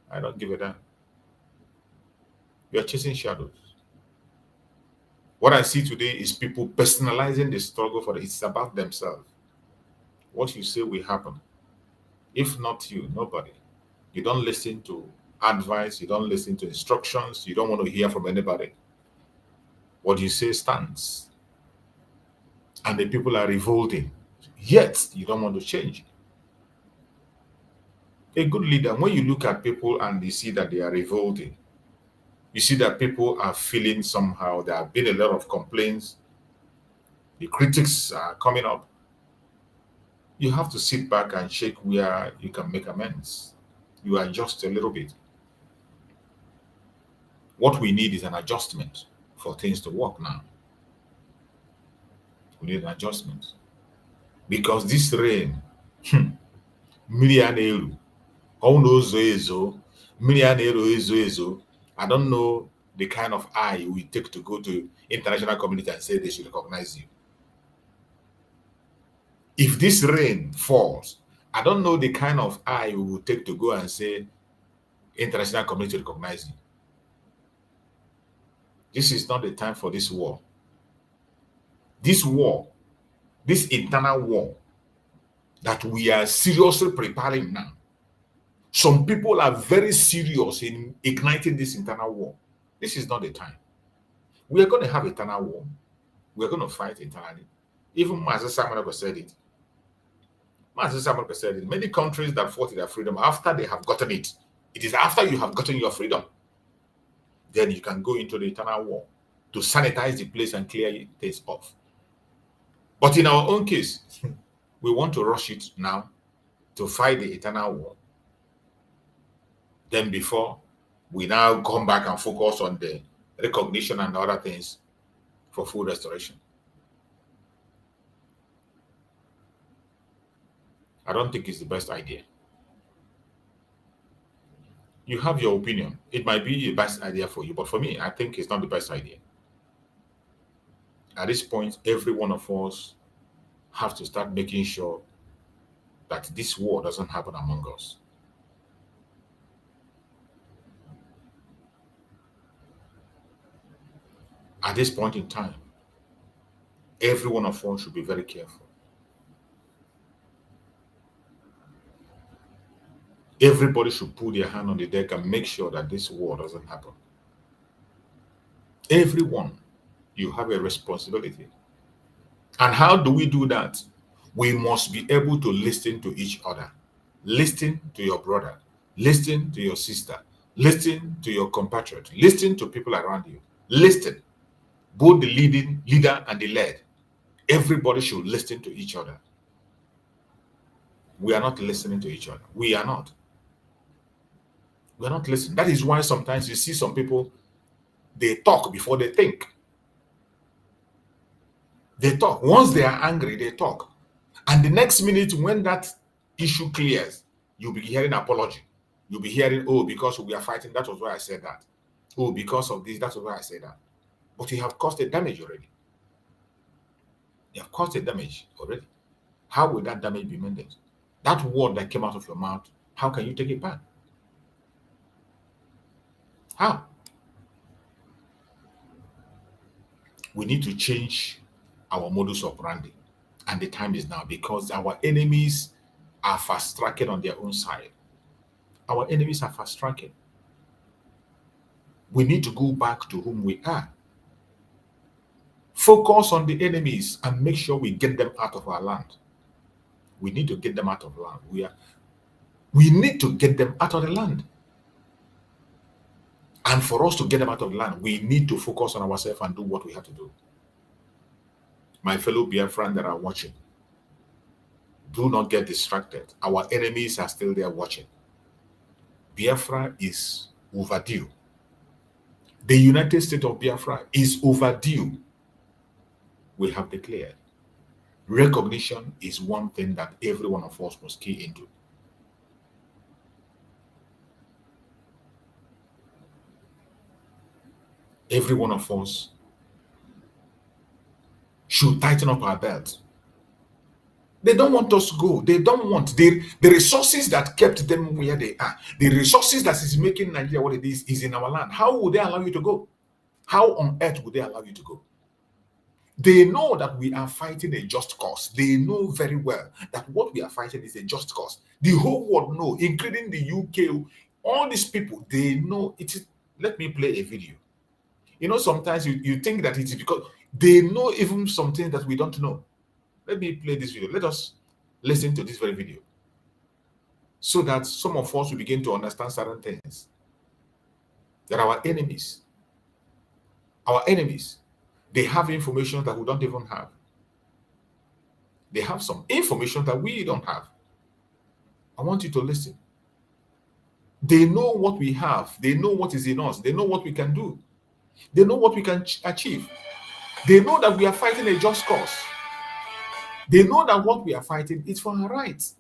I don't give a damn. You are chasing shadows. What I see today is people personalizing the struggle for it. It's about themselves. What you say will happen. If not you, nobody. You don't listen to advice, you don't listen to instructions, you don't want to hear from anybody. What you say stands. And the people are revolting. Yet, you don't want to change. A good leader, when you look at people and you see that they are revolting, you see that people are feeling somehow, there have been a lot of complaints, the critics are coming up, you have to sit back and check where you can make amends. You adjust a little bit. What we need is an adjustment for things to work now. We need an adjustment. Because this rain, I don't know the kind of eye we take to go to international community and say they should recognize you. If this rain falls, I don't know the kind of eye we will take to go and say international community recognize you. This is not the time for this war. This war, this internal war that we are seriously preparing now. Some people are very serious in igniting this internal war. This is not the time. We are going to have internal war. We are going to fight internally. Even Mazi Simon said it. Mazi Simon said it. Many countries that fought their freedom after they have gotten it. It is after you have gotten your freedom. Then you can go into the internal war to sanitize the place and clear things off. But in our own case, we want to rush it now to fight the eternal war. Then before we now come back and focus on the recognition and other things for full restoration. I don't think it's the best idea. You have your opinion. It might be the best idea for you, but for me, I think it's not the best idea. At this point, every one of us have to start making sure that this war doesn't happen among us. At this point in time, every one of us should be very careful. Everybody should put their hand on the deck and make sure that this war doesn't happen. Everyone, you have a responsibility. And how do we do that? We must be able to listen to each other. Listen to your brother. Listen to your sister. Listen to your compatriot. Listen to people around you. Listen. Both the leader and the led. Everybody should listen to each other. We are not listening to each other. We are not. We are not listening. That is why sometimes you see some people, they talk before they think. They talk. Once they are angry, they talk. And the next minute, when that issue clears, you'll be hearing apology. You'll be hearing, oh, because we are fighting, that was why I said that. Oh, because of this, that's why I said that. But you have caused a damage already. You have caused a damage already. How will that damage be mended? That word that came out of your mouth, how can you take it back? How? We need to change our modus operandi. And the time is now, because our enemies are fast tracking on their own side. Our enemies are fast tracking. We need to go back to whom we are. Focus on the enemies and make sure we get them out of our land. We need to get them out of the land. We need to get them out of the land. And for us to get them out of the land, we need to focus on ourselves and do what we have to do. My fellow Biafran that are watching, do not get distracted. Our enemies are still there watching. Biafra is overdue. The United States of Biafra is overdue. We have declared. Recognition is one thing that every one of us must key into. Every one of us should tighten up our belt. They don't want us to go. They don't want the resources that kept them where they are. The resources that is making Nigeria what it is in our land. How would they allow you to go? How on earth would they allow you to go? They know that we are fighting a just cause. They know very well that what we are fighting is a just cause. The whole world know, including the UK, all these people, they know it is. Let me play a video. You know, sometimes you think that it is because they know even something that we don't know. Let me play this video. Let us listen to this very video so that some of us will begin to understand certain things. That our enemies, they have information that we don't even have. They have some information that we don't have. I want you to listen. They know what we have. They know what is in us. They know what we can do. They know what we can achieve. They know that we are fighting a just cause. They know that what we are fighting is for our rights.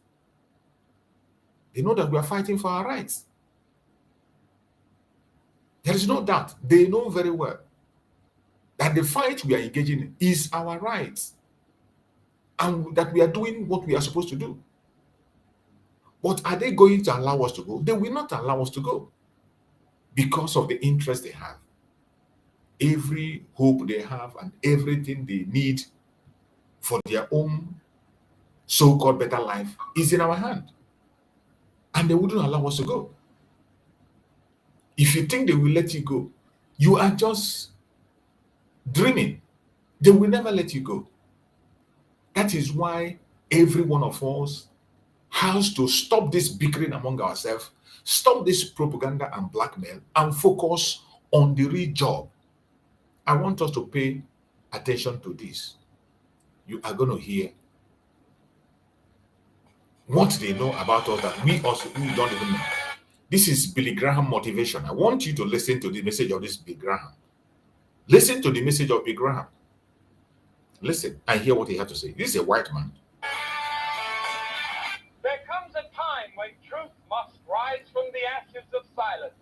They know that we are fighting for our rights. There is no doubt. They know very well that the fight we are engaging in is our rights and that we are doing what we are supposed to do. But are they going to allow us to go? They will not allow us to go because of the interest they have. Every hope they have and everything they need for their own so-called better life is in our hand. And they wouldn't allow us to go. If you think they will let you go, you are just dreaming. They will never let you go. That is why every one of us has to stop this bickering among ourselves, stop this propaganda and blackmail, and focus on the real job. I want us to pay attention to this. You are going to hear what they know about us that we don't even know. This is Billy Graham motivation. I want you to listen to the message of this Billy Graham. Listen to the message of Billy Graham. Listen and hear what he had to say. This is a white man. There comes a time when truth must rise from the ashes of silence.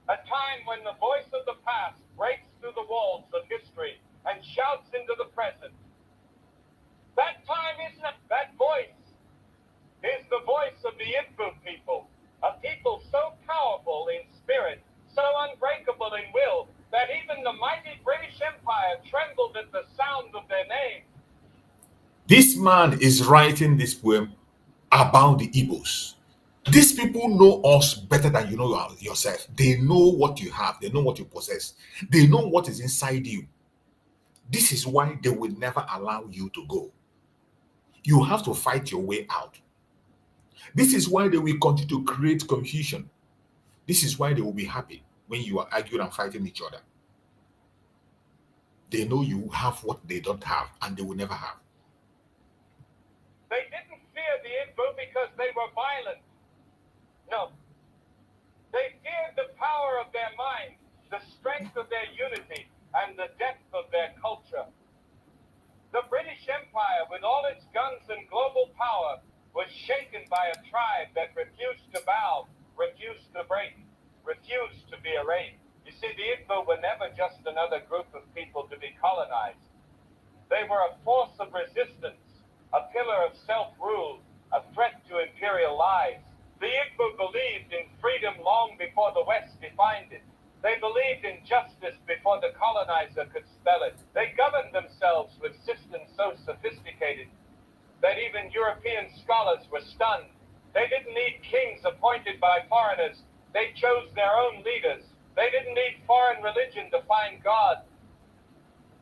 A time when the voice of the past breaks through the walls of history and shouts the Igbo people, a people so powerful in spirit, so unbreakable in will, that even the mighty British Empire trembled at the sound of their name. This man is writing this poem about the Igbos. These people know us better than you know yourself. They know what you have. They know what you possess. They know what is inside you. This is why they will never allow you to go. You have to fight your way out. This is why they will continue to create confusion. This is why they will be happy when you are arguing and fighting each other. They know you have what they don't have, and they will never have. They didn't fear the Igbo because they were violent. No. They feared the power of their mind, the strength of their unity, and the depth of their culture. The British Empire, with all its guns and global power, was shaken by a tribe that refused to bow, refused to break, refused to be erased. You see, the Igbo were never just another group of people to be colonized. They were a force of resistance, a pillar of self-rule, a threat to imperial lies. The Igbo believed in freedom long before the West defined it. They believed in justice before the colonizer could spell it. They governed themselves with systems so sophisticated that even European scholars were stunned. They didn't need kings appointed by foreigners. They chose their own leaders. They didn't need foreign religion to find God.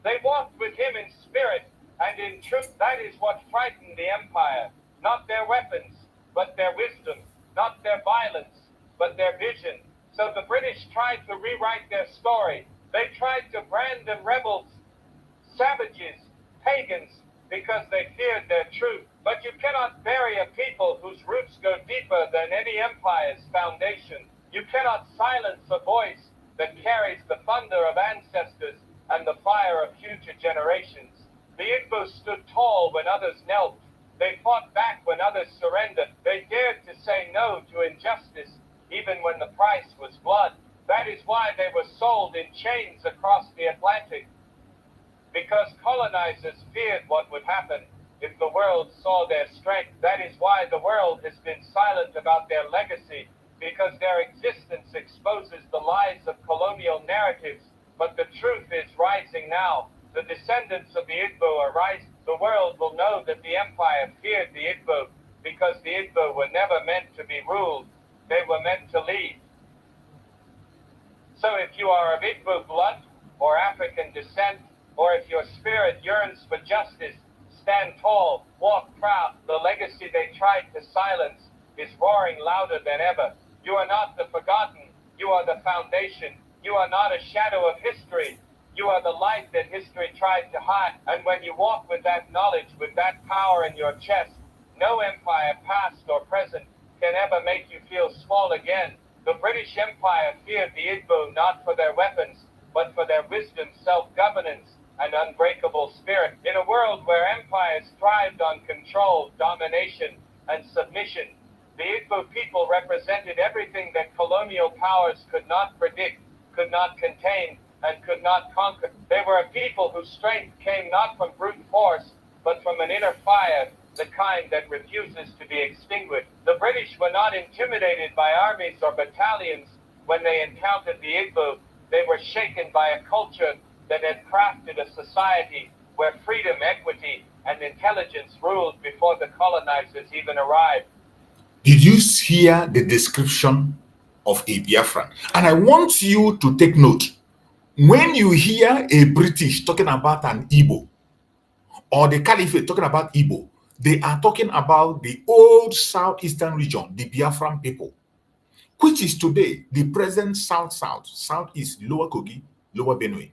They walked with him in spirit and in truth. That is what frightened the empire. Not their weapons, but their wisdom. Not their violence, but their vision. So the British tried to rewrite their story. They tried to brand them rebels, savages, pagans, because they feared their truth. But you cannot bury a people whose roots go deeper than any empire's foundation. You cannot silence a voice that carries the thunder of ancestors and the fire of future generations. The Igbo stood tall when others knelt. They fought back when others surrendered. They dared to say no to injustice, even when the price was blood. That is why they were sold in chains across the Atlantic, because colonizers feared what would happen if the world saw their strength. That is why the world has been silent about their legacy, because their existence exposes the lies of colonial narratives. But the truth is rising now. The descendants of the Igbo are rising. The world will know that the empire feared the Igbo, because the Igbo were never meant to be ruled. They were meant to lead. So if you are of Igbo blood or African descent, or if your spirit yearns for justice, stand tall, walk proud. The legacy they tried to silence is roaring louder than ever. You are not the forgotten. You are the foundation. You are not a shadow of history. You are the light that history tried to hide. And when you walk with that knowledge, with that power in your chest, no empire, past or present, can ever make you feel small again. The British Empire feared the Igbo not for their weapons, but for their wisdom, self-governance, and unbreakable spirit. In a world where empires thrived on control, domination, and submission, the Igbo people represented everything that colonial powers could not predict, could not contain, and could not conquer. They were a people whose strength came not from brute force, but from an inner fire, the kind that refuses to be extinguished. The British were not intimidated by armies or battalions when they encountered the Igbo. They were shaken by a culture that had crafted a society where freedom, equity, and intelligence ruled before the colonizers even arrived. Did you hear the description of a Biafran? And I want you to take note. When you hear a British talking about an Igbo, or the Caliphate talking about Igbo, they are talking about the old southeastern region, the Biafran people, which is today the present southeast, Lower Kogi, Lower Benue.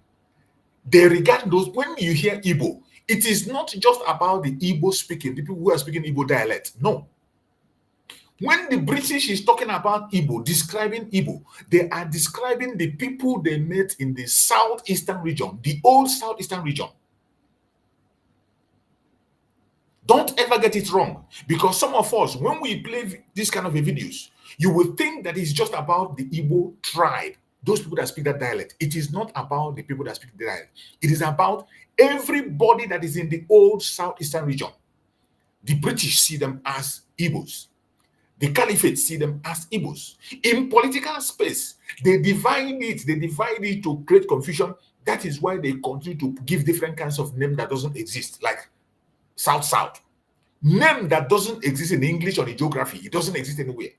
They regard those, when you hear Igbo, it is not just about the Igbo speaking, people who are speaking Igbo dialect. No. When the British is talking about Igbo, describing Igbo, they are describing the people they met in the southeastern region, the old southeastern region. Don't ever get it wrong, because some of us, when we play this kind of videos, you will think that it's just about the Igbo tribe, those people that speak that dialect. It is not about the people that speak the dialect. It is about everybody that is in the old southeastern region. The British see them as Igbos. The caliphate see them as Igbos. In political space, they divide it to create confusion. That is why they continue to give different kinds of name that doesn't exist, like South. Name that doesn't exist in English or in geography. It doesn't exist anywhere.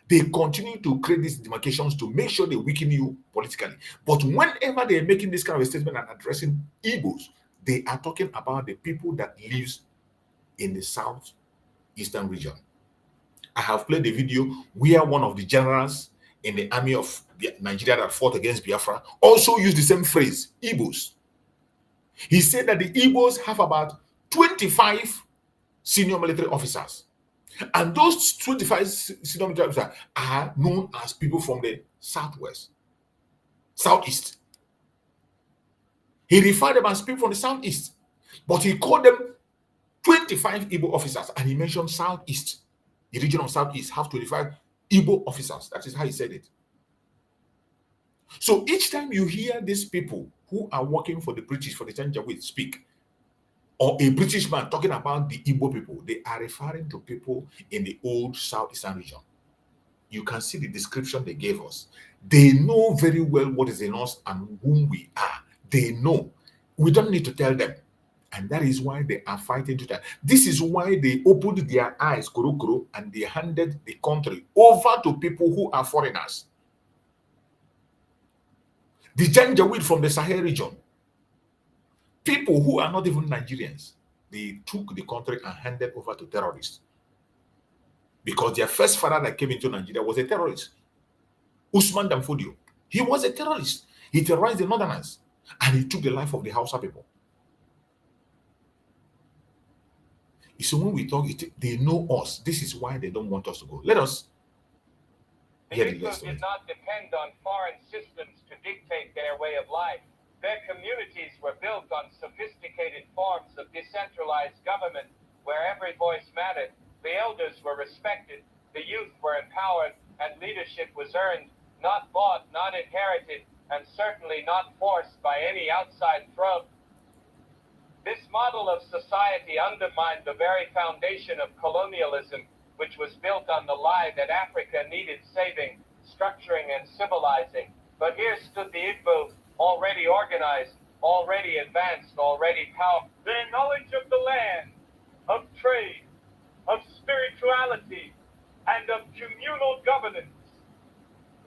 They continue to create these demarcations to make sure they weaken you politically. But whenever they're making this kind of a statement and addressing Igbos, they are talking about the people that lives in the southeastern region. I have played a video where one of the generals in the army of Nigeria that fought against Biafra also used the same phrase, Igbos. He said that the Igbos have about 25 senior military officers. And those 25 senior military officers are known as people from the southeast. He referred them as people from the southeast, but he called them 25 Igbo officers, and he mentioned southeast. The region of southeast have 25 Igbo officers. That is how he said it. So each time you hear these people who are working for the British, for the Janjaweed speak, or a British man talking about the Igbo people, they are referring to people in the old southeastern region. You can see the description they gave us. They know very well what is in us and whom we are. They know. We don't need to tell them. And that is why they are fighting to that. This is why they opened their eyes, Kuru, and they handed the country over to people who are foreigners. The Janjaweed from the Sahel region, people who are not even Nigerians, they took the country and handed over to terrorists. Because their first father that came into Nigeria was a terrorist. Usman Danfodio. He was a terrorist. He terrorized the Northerners. And he took the life of the Hausa people. So when we talk, they know us. This is why they don't want us to go. Let us hear the lesson. Did not depend on foreign systems to dictate their way of life. Their communities were built on sophisticated forms of decentralized government where every voice mattered. The elders were respected, the youth were empowered, and leadership was earned, not bought, not inherited, and certainly not forced by any outside throw. This model of society undermined the very foundation of colonialism, which was built on the lie that Africa needed saving, structuring, and civilizing. But here stood the Igbo, already organized, already advanced, already powerful. Their knowledge of the land, of trade, of spirituality, and of communal governance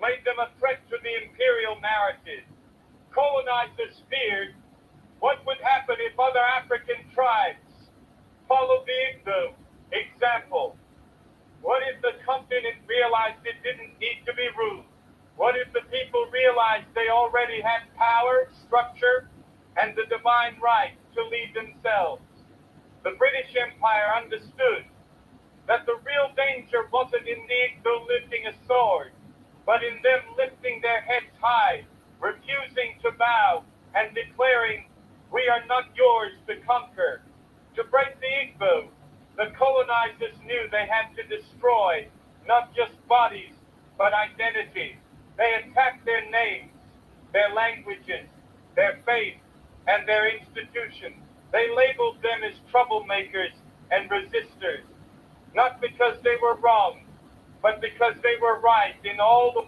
made them a threat to the imperial narrative. Colonizers feared what would happen if other African tribes followed the Igbo example. What if the continent realized it didn't need to be ruled? What if the people realized they already had power, structure, and the divine right to lead themselves? The British Empire understood that the real danger wasn't in the Igbo lifting a sword, but in them lifting their heads high, refusing to bow, and declaring, "We are not yours to conquer." To break the Igbo, the colonizers knew they had to destroy not just bodies, but identity. They attacked their names, their languages, their faith, and their institutions. They labeled them as troublemakers and resistors, not because they were wrong, but because they were right in all the...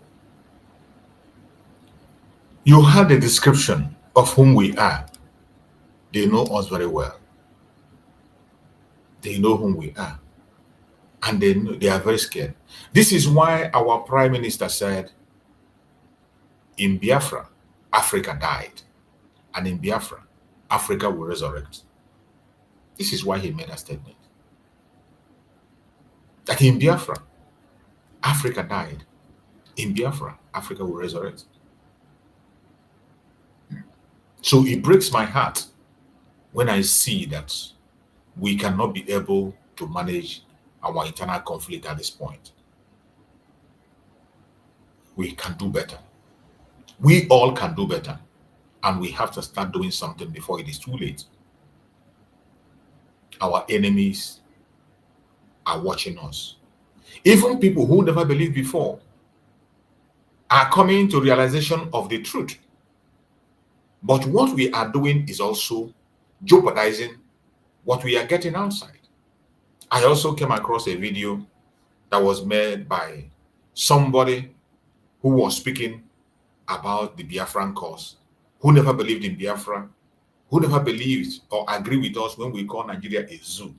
You had a description of whom we are. They know us very well. They know whom we are. And they are very scared. This is why our Prime Minister said, in Biafra, Africa died. And in Biafra, Africa will resurrect. This is why he made a statement. That in Biafra, Africa died. In Biafra, Africa will resurrect. So it breaks my heart when I see that we cannot be able to manage our internal conflict at this point. We can do better. We all can do better. And we have to start doing something before it is too late. Our enemies are watching us. Even people who never believed before are coming to realization of the truth. But what we are doing is also jeopardizing what we are getting outside. I also came across a video that was made by somebody who was speaking about the Biafran cause, who never believed in Biafra, who never believed or agree with us when we call Nigeria a zoo.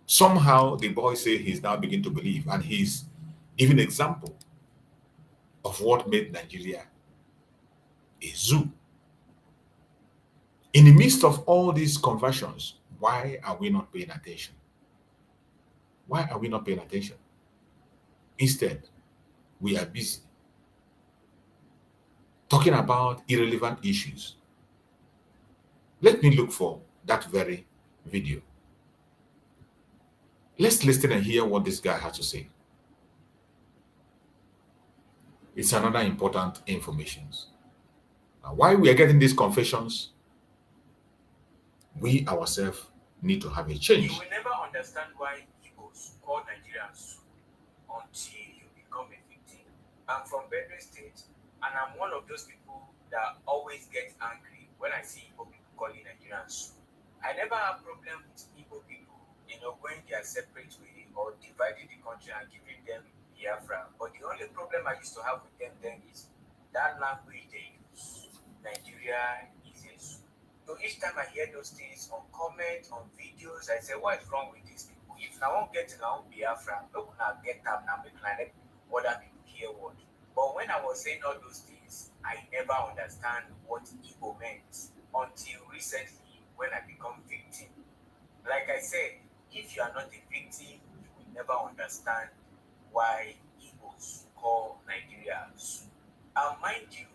Somehow the boy say he's now beginning to believe, and he's even example of what made Nigeria a zoo. In the midst of all these conversions, why are we not paying attention? Why are we not paying attention? Instead, we are busy talking about irrelevant issues. Let me look for that very video. Let's listen and hear what this guy has to say. It's another important information. Now, why we are getting these confessions, we ourselves need to have a change. You will never understand why Igbos call Nigerians until you become a victim. I'm from Benue State, and I'm one of those people that always get angry when I see Igbo people calling Nigerians. I never have problem with Igbo people, going their separate way or dividing the country and giving them Biafra. But the only problem I used to have with them then is that language they use. Nigeria is a zoo. So each time I hear those things on comments, on videos, I say, what is wrong with these people? If I won't get to know Biafra, look now get them now, make like other people hear what. But when I was saying all those things, I never understand what Igbo meant until recently when I become victim. Like I said, if you are not a victim, you will never understand why Igbos call Nigeria zoo. And mind you,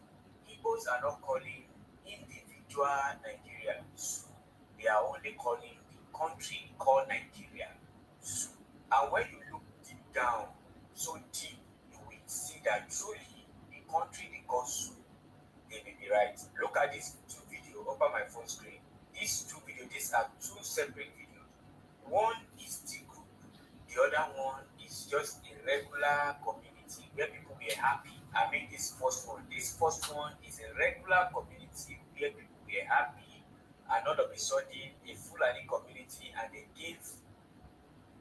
Igbos are not calling individual Nigeria zoo. They are only calling the country called Nigeria zoo. And when you look deep down, so deep, you will see that truly the country they call zoo, they may be right. Look at these two videos over my phone screen. These two videos, these are two separate videos. One is the group, the other one is just a regular community where people were happy. I mean, this first one is a regular community where people were happy, and all of a sudden, a Fulani community, and they gave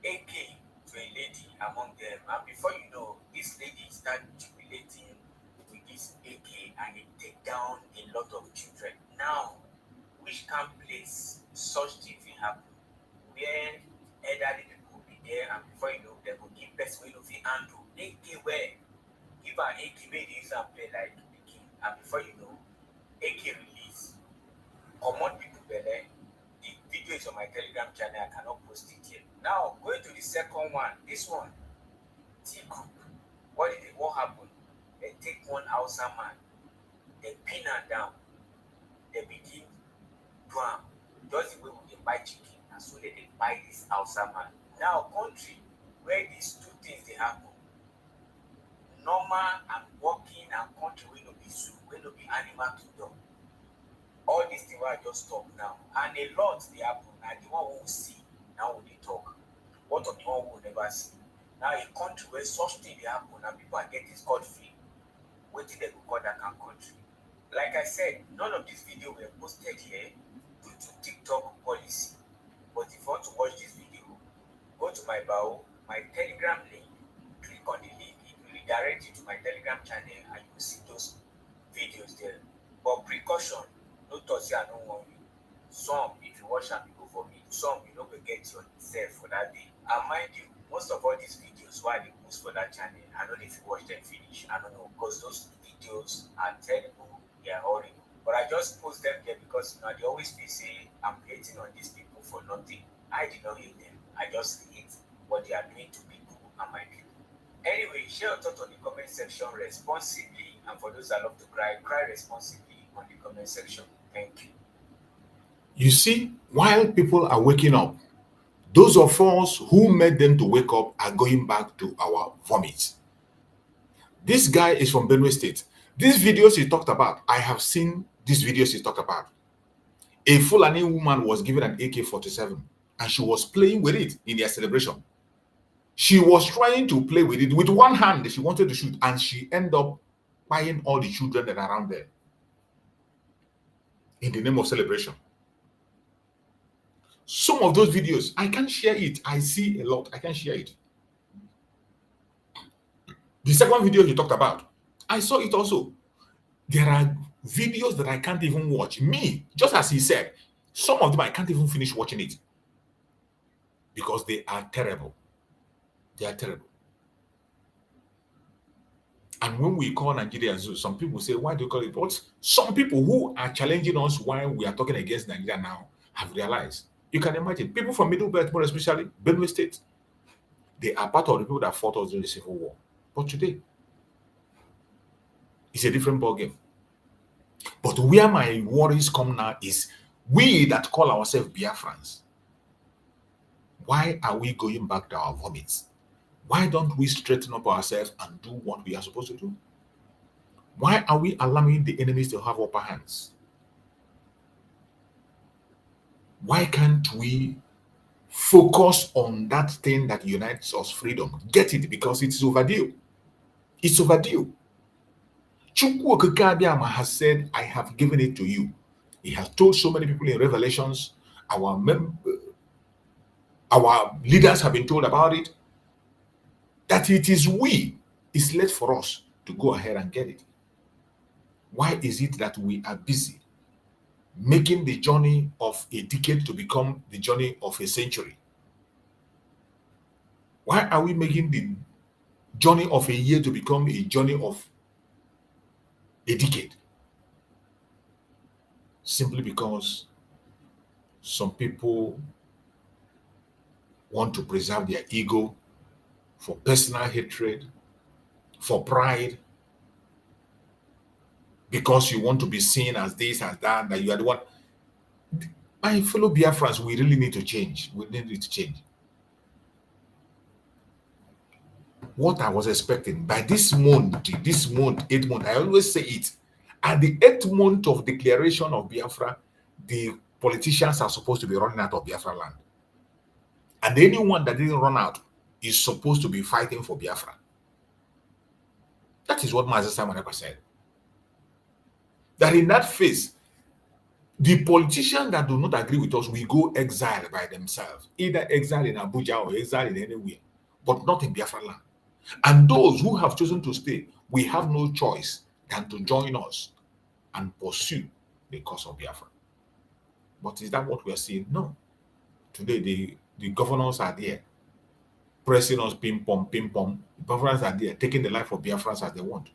AK to a lady among them. And before you know, this lady started jubilating with this AK, and it take down a lot of children. Now, which can place such things will happen? Where elderly people will be there, and before you know, they will give best way of the handle. AK where give an AK made use and play like the king, and before you know, AK release. Common people there. The video is on my Telegram channel. I cannot post it yet. Now going to the second one. This one, T group. What happened? They take one Hausa man, they pin her down, they begin to just the way we can buy chicken. So they buy this Hausa man. Now, country where these two things they happen, normal and working and country will not be zoo, will not be animal kingdom. All these things are just stop now. And a lot they happen. And the one who will see, now they talk. What of the one who will never see? Now, a country where such things they happen and people are getting scot free, what did they call that country? Like I said, none of these videos were posted here due to TikTok policy. But if you want to watch this video, go to my bio, my Telegram link, click on the link, it will redirect you to my Telegram channel, and you will see those videos there. But precaution, no touch here, no one. Some, if you watch them, you go for me. Some, you don't get yourself for that day. And mind you, most of all these videos, why they post for that channel, I don't know if you watch them finish. I don't know, because those videos are terrible, they are horrible. But I just post them there because they always feel say I'm hating on these people for nothing. I did not hate them. I just hate what they are doing to people and my people. Anyway, share your thoughts on the comment section responsibly, and for those that love to cry responsibly on the comment section. Thank you. You see, while people are waking up, those of us who made them to wake up are going back to our vomit. This guy is from Benue State. These videos he talked about, I have seen these videos he talked about. A Fulani woman was given an AK-47 and she was playing with it in their celebration. She was trying to play with it with one hand. She wanted to shoot and she ended up buying all the children that are around there in the name of celebration. Some of those videos, I can't share it. I see a lot. I can't share it. The second video he talked about, I saw it also. There are videos that I can't even watch. Me, just as he said, some of them I can't even finish watching it because they are terrible. They are terrible. And when we call Nigeria zoo, some people say, why do you call it? But some people who are challenging us while we are talking against Nigeria now have realized. You can imagine people from Middle Belt, more especially Benue State, they are part of the people that fought us during the Civil War. But today, it's a different ballgame. But where my worries come now is we that call ourselves Biafrans. Why are we going back to our vomits? Why don't we straighten up ourselves and do what we are supposed to do? Why are we allowing the enemies to have upper hands? Why can't we focus on that thing that unites us, freedom? Get it, because it's overdue. It's overdue. Chukwu Okike Abiama has said, I have given it to you. He has told so many people in Revelations, our leaders have been told about it, that it is it's left for us to go ahead and get it. Why is it that we are busy making the journey of a decade to become the journey of a century? Why are we making the journey of a year to become a journey of a decade? Simply because some people want to preserve their ego for personal hatred, for pride, because you want to be seen as this, as that you are the one. My fellow Biafrans, we really need to change. We need to change. What I was expecting by this month, 8th month, I always say it. At the 8th month of declaration of Biafra, the politicians are supposed to be running out of Biafra land. And anyone that didn't run out is supposed to be fighting for Biafra. That is what Master Simon ever said. That in that phase, the politicians that do not agree with us will go exile by themselves, either exile in Abuja or exile in anywhere, but not in Biafra land. And those who have chosen to stay, we have no choice than to join us and pursue the cause of Biafra. But is that what we are seeing? No. Today, the governors are there, pressing us ping pong. The Biafrans are there, taking the life of Biafrans as they want.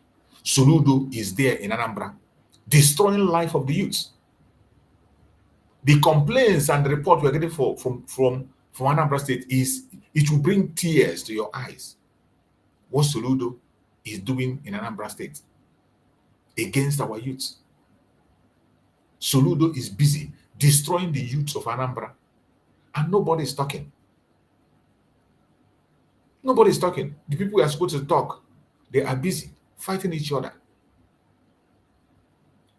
Soludo is there in Anambra, destroying the life of the youths. The complaints and the report we're getting from Anambra State is, it will bring tears to your eyes. What Soludo is doing in Anambra State against our youths. Soludo is busy destroying the youths of Anambra, and nobody is talking. Nobody is talking. The people who are supposed to talk, they are busy fighting each other.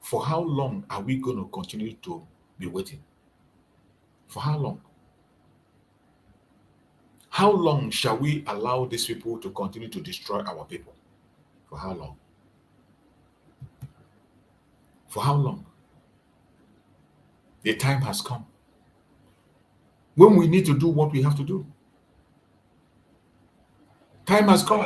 For how long are we going to continue to be waiting? For how long? How long shall we allow these people to continue to destroy our people? For how long? For how long? The time has come when we need to do what we have to do. Time has come.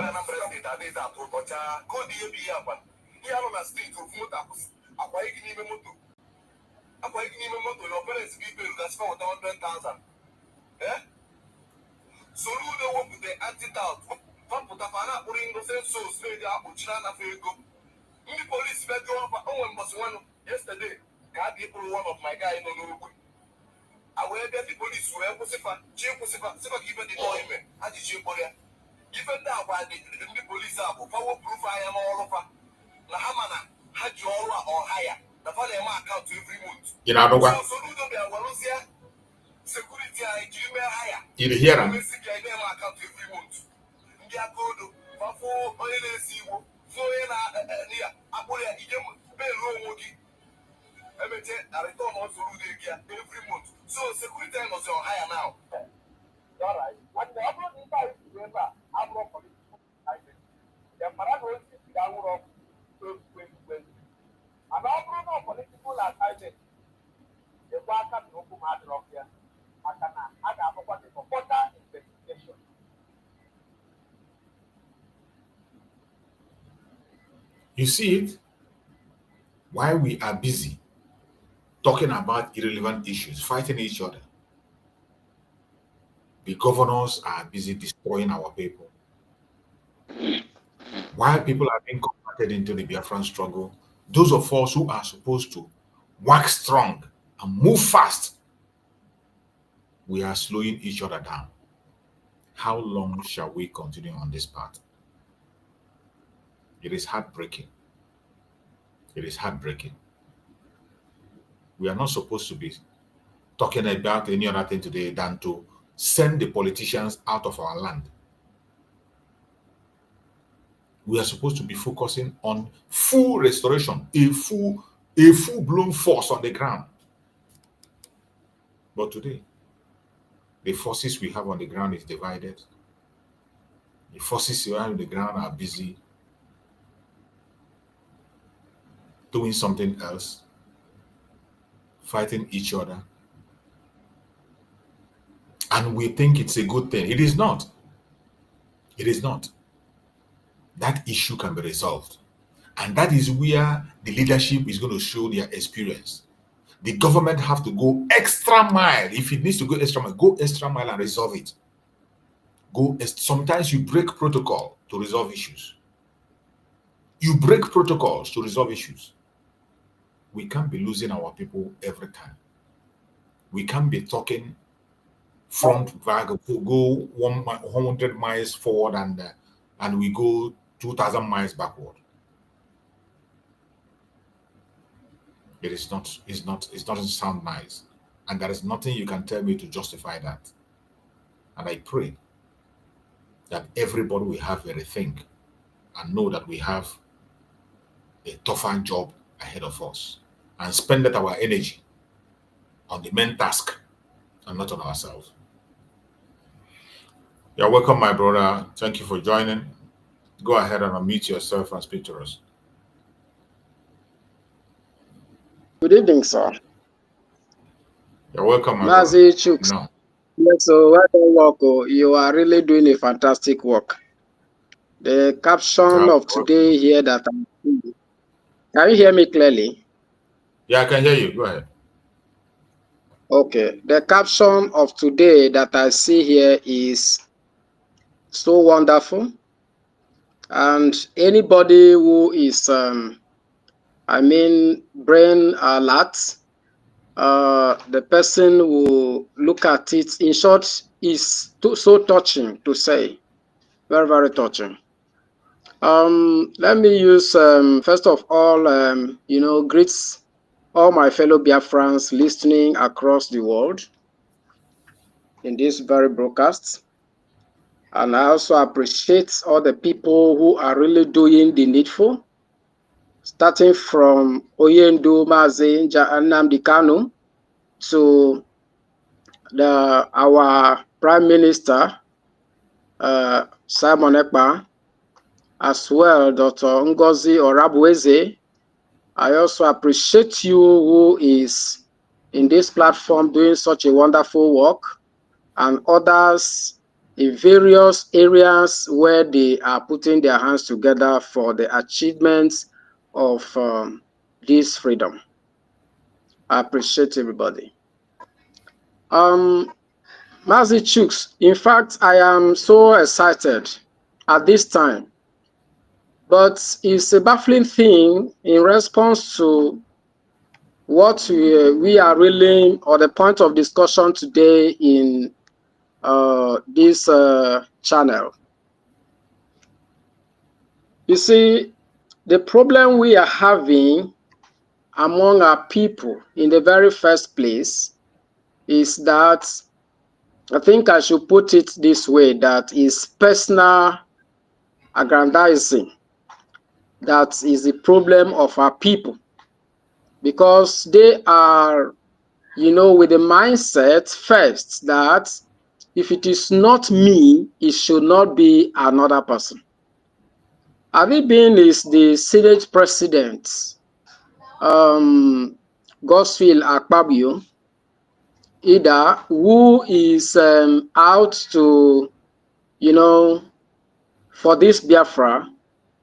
Soludo won't be the antidote. Pamputafana putting the same souls made up with China for you. The police were going for Owen was one yesterday. Got people one of my guy in the room. I will get the police were Pusifa, Sifa given the ointment. How did you put it? Even now, while the police are powerproof, I am all over. Lahamana had you all or higher. The father account every month. You know, Soludo be a Walusia. Security higher. You hear them? So security was on higher now. All right. And the other thing I remember, I'm not political. The paradox is down of 2020. And I'm political assignment. The work at the open matter of here. I have a further investigation. You see it? Why we are busy talking about irrelevant issues, fighting each other. The governors are busy destroying our people. While people are being converted into the Biafran struggle, those of us who are supposed to work strong and move fast, we are slowing each other down. How long shall we continue on this path? It is heartbreaking. It is heartbreaking. We are not supposed to be talking about any other thing today than to send the politicians out of our land. We are supposed to be focusing on full restoration, a full-blown force on the ground. But today, the forces we have on the ground is divided. The forces we have on the ground are busy doing something else, fighting each other. And we think it's a good thing. It is not. It is not. That issue can be resolved. And that is where the leadership is going to show their experience. The government have to go extra mile. If it needs to go extra mile and resolve it. Sometimes you break protocol to resolve issues. You break protocols to resolve issues. We can't be losing our people every time. We can't be talking front go 100 miles forward and we go 2,000 miles backward. It doesn't sound nice. And there is nothing you can tell me to justify that. And I pray that everybody will have a rethink and know that we have a tougher job ahead of us and spend our energy on the main task and not on ourselves. You're welcome, my brother. Thank you for joining. Go ahead and unmute yourself and speak to us. Good evening, sir. You're welcome, my Mazi brother. Chuks. No. Yes, so well done, you are really doing a fantastic work. The caption of today here that I'm seeing. Can you hear me clearly? Yeah, I can hear you. Go ahead. Okay. The caption of today that I see here is so wonderful. And anybody who is, brain alert, the person will look at it. In short, is so touching to say. Very, very touching. Let me use, first of all, greets all my fellow Biafrans listening across the world in this very broadcast. And I also appreciate all the people who are really doing the needful, starting from Oyendu Mazi Nnamdi Kanu to our Prime Minister, Simon Ekpa, as well, Dr. Ngozi Orabueze. I also appreciate you who is in this platform doing such a wonderful work, and others in various areas where they are putting their hands together for the achievements of this freedom. I appreciate everybody. Mazi Chuks, in fact, I am so excited at this time, but it's a baffling thing in response to what we are really, or the point of discussion today in this channel. You see, the problem we are having among our people in the very first place is that, I think I should put it this way, that is personal aggrandizing. That is the problem of our people, because they are, with the mindset first that if it is not me, it should not be another person. Abi is the Senate President, Godswill Akpabio, Ida, who is out to, for this Biafra,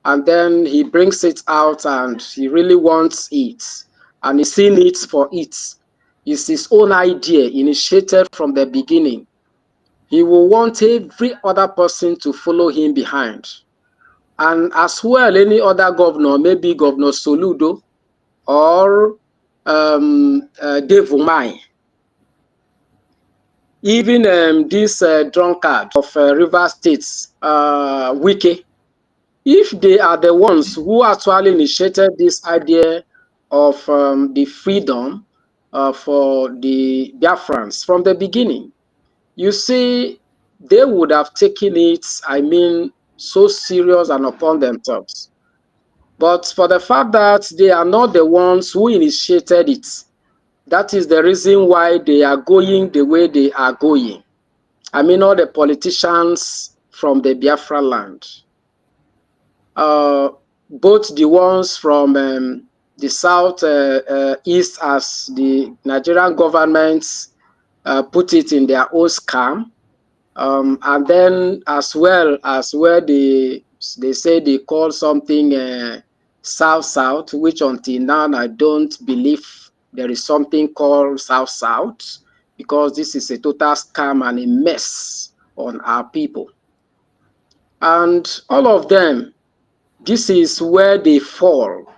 and then he brings it out and he really wants it, and he's seen it for it. It's his own idea, initiated from the beginning. He will want every other person to follow him behind. And as well, any other governor, maybe Governor Soludo or Dave Umai, even this drunkard of River States, Wike, if they are the ones who actually initiated this idea of the freedom for the Biafrans from the beginning, you see, they would have taken it, I mean, so serious and upon themselves. But for the fact that they are not the ones who initiated it, that is the reason why they are going the way they are going. I mean, all the politicians from the Biafra land, both the ones from the south east, as the Nigerian government put it in their own scam, and then as well as where they say they call something south, which until now I don't believe there is something called south, because this is a total scam and a mess on our people. And all of them, this is where they fall.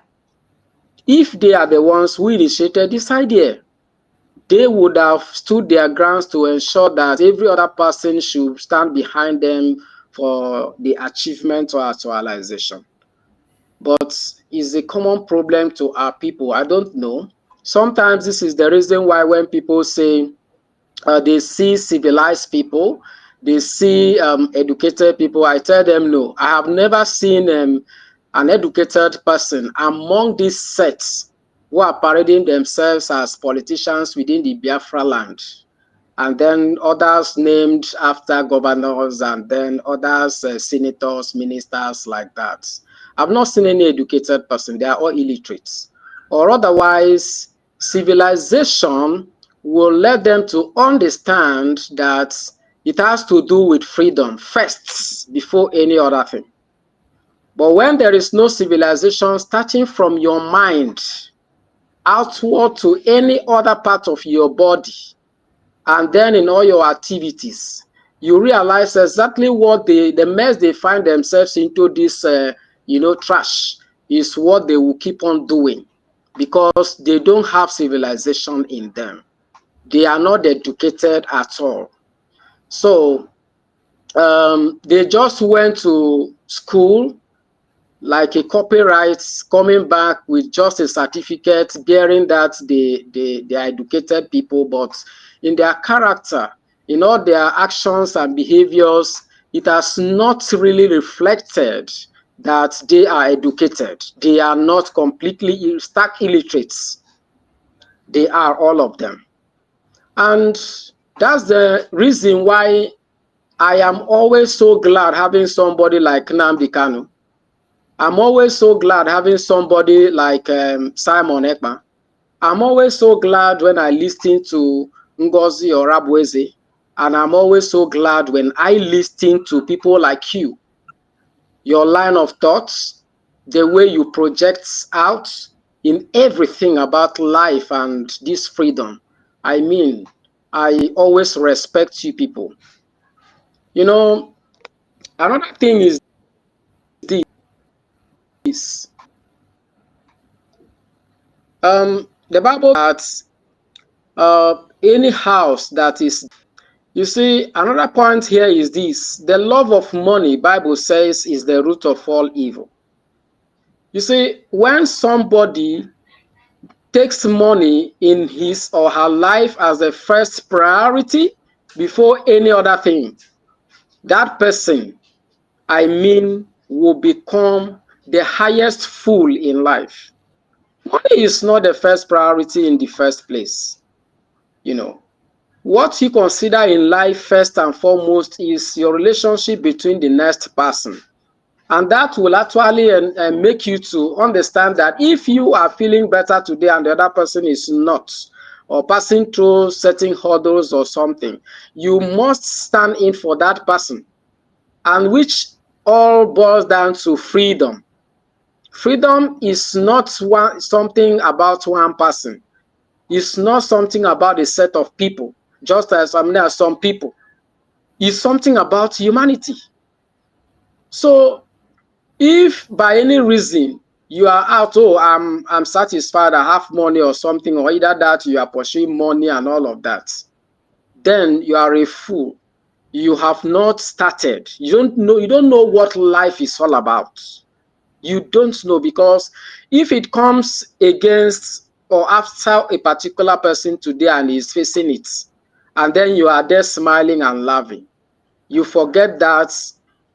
If they are the ones who initiated this idea, they would have stood their grounds to ensure that every other person should stand behind them for the achievement or actualization. But it's a common problem to our people. I don't know. Sometimes this is the reason why when people say they see civilized people, they see educated people, I tell them no. I have never seen an educated person among these sects who are parading themselves as politicians within the Biafra land, and then others named after governors, and then others senators, ministers, like that. I've not seen any educated person. They are all illiterates. Or otherwise, civilization will let them to understand that it has to do with freedom first before any other thing. But when there is no civilization starting from your mind outward to any other part of your body, and then in all your activities, you realize exactly what the mess they find themselves into, this trash, is what they will keep on doing, because they don't have civilization in them. They are not educated at all. So they just went to school like a copyright, coming back with just a certificate bearing that they are educated people, but in their character, in all their actions and behaviors, it has not really reflected that they are educated. They are not completely stark illiterates. They are, all of them. And that's the reason why I am always so glad having somebody like Nnamdi Kanu. I'm always so glad having somebody like Simon Ekpa. I'm always so glad when I listen to Ngozi or Rabweze. And I'm always so glad when I listen to people like you. Your line of thoughts, the way you project out in everything about life and this freedom. I mean, I always respect you people. You know, another thing is this. The Bible that any house that is, you see, another point here is this: the love of money, Bible says, is the root of all evil. You see, when somebody takes money in his or her life as the first priority before any other thing, that person, I mean, will become the highest fool in life. Money is not the first priority in the first place. You know, what you consider in life first and foremost is your relationship between the next person. And that will actually make you to understand that if you are feeling better today and the other person is not, or passing through certain hurdles or something, you must stand in for that person. And which all boils down to freedom. Freedom is not something about one person. It's not something about a set of people, just as there are some people. It's something about humanity. So if by any reason you are out, oh, I'm satisfied, I have money or something, or either that you are pursuing money and all of that, then you are a fool. You have not started. You don't know what life is all about. You don't know, because if it comes against or after a particular person today and is facing it, and then you are there smiling and laughing, you forget that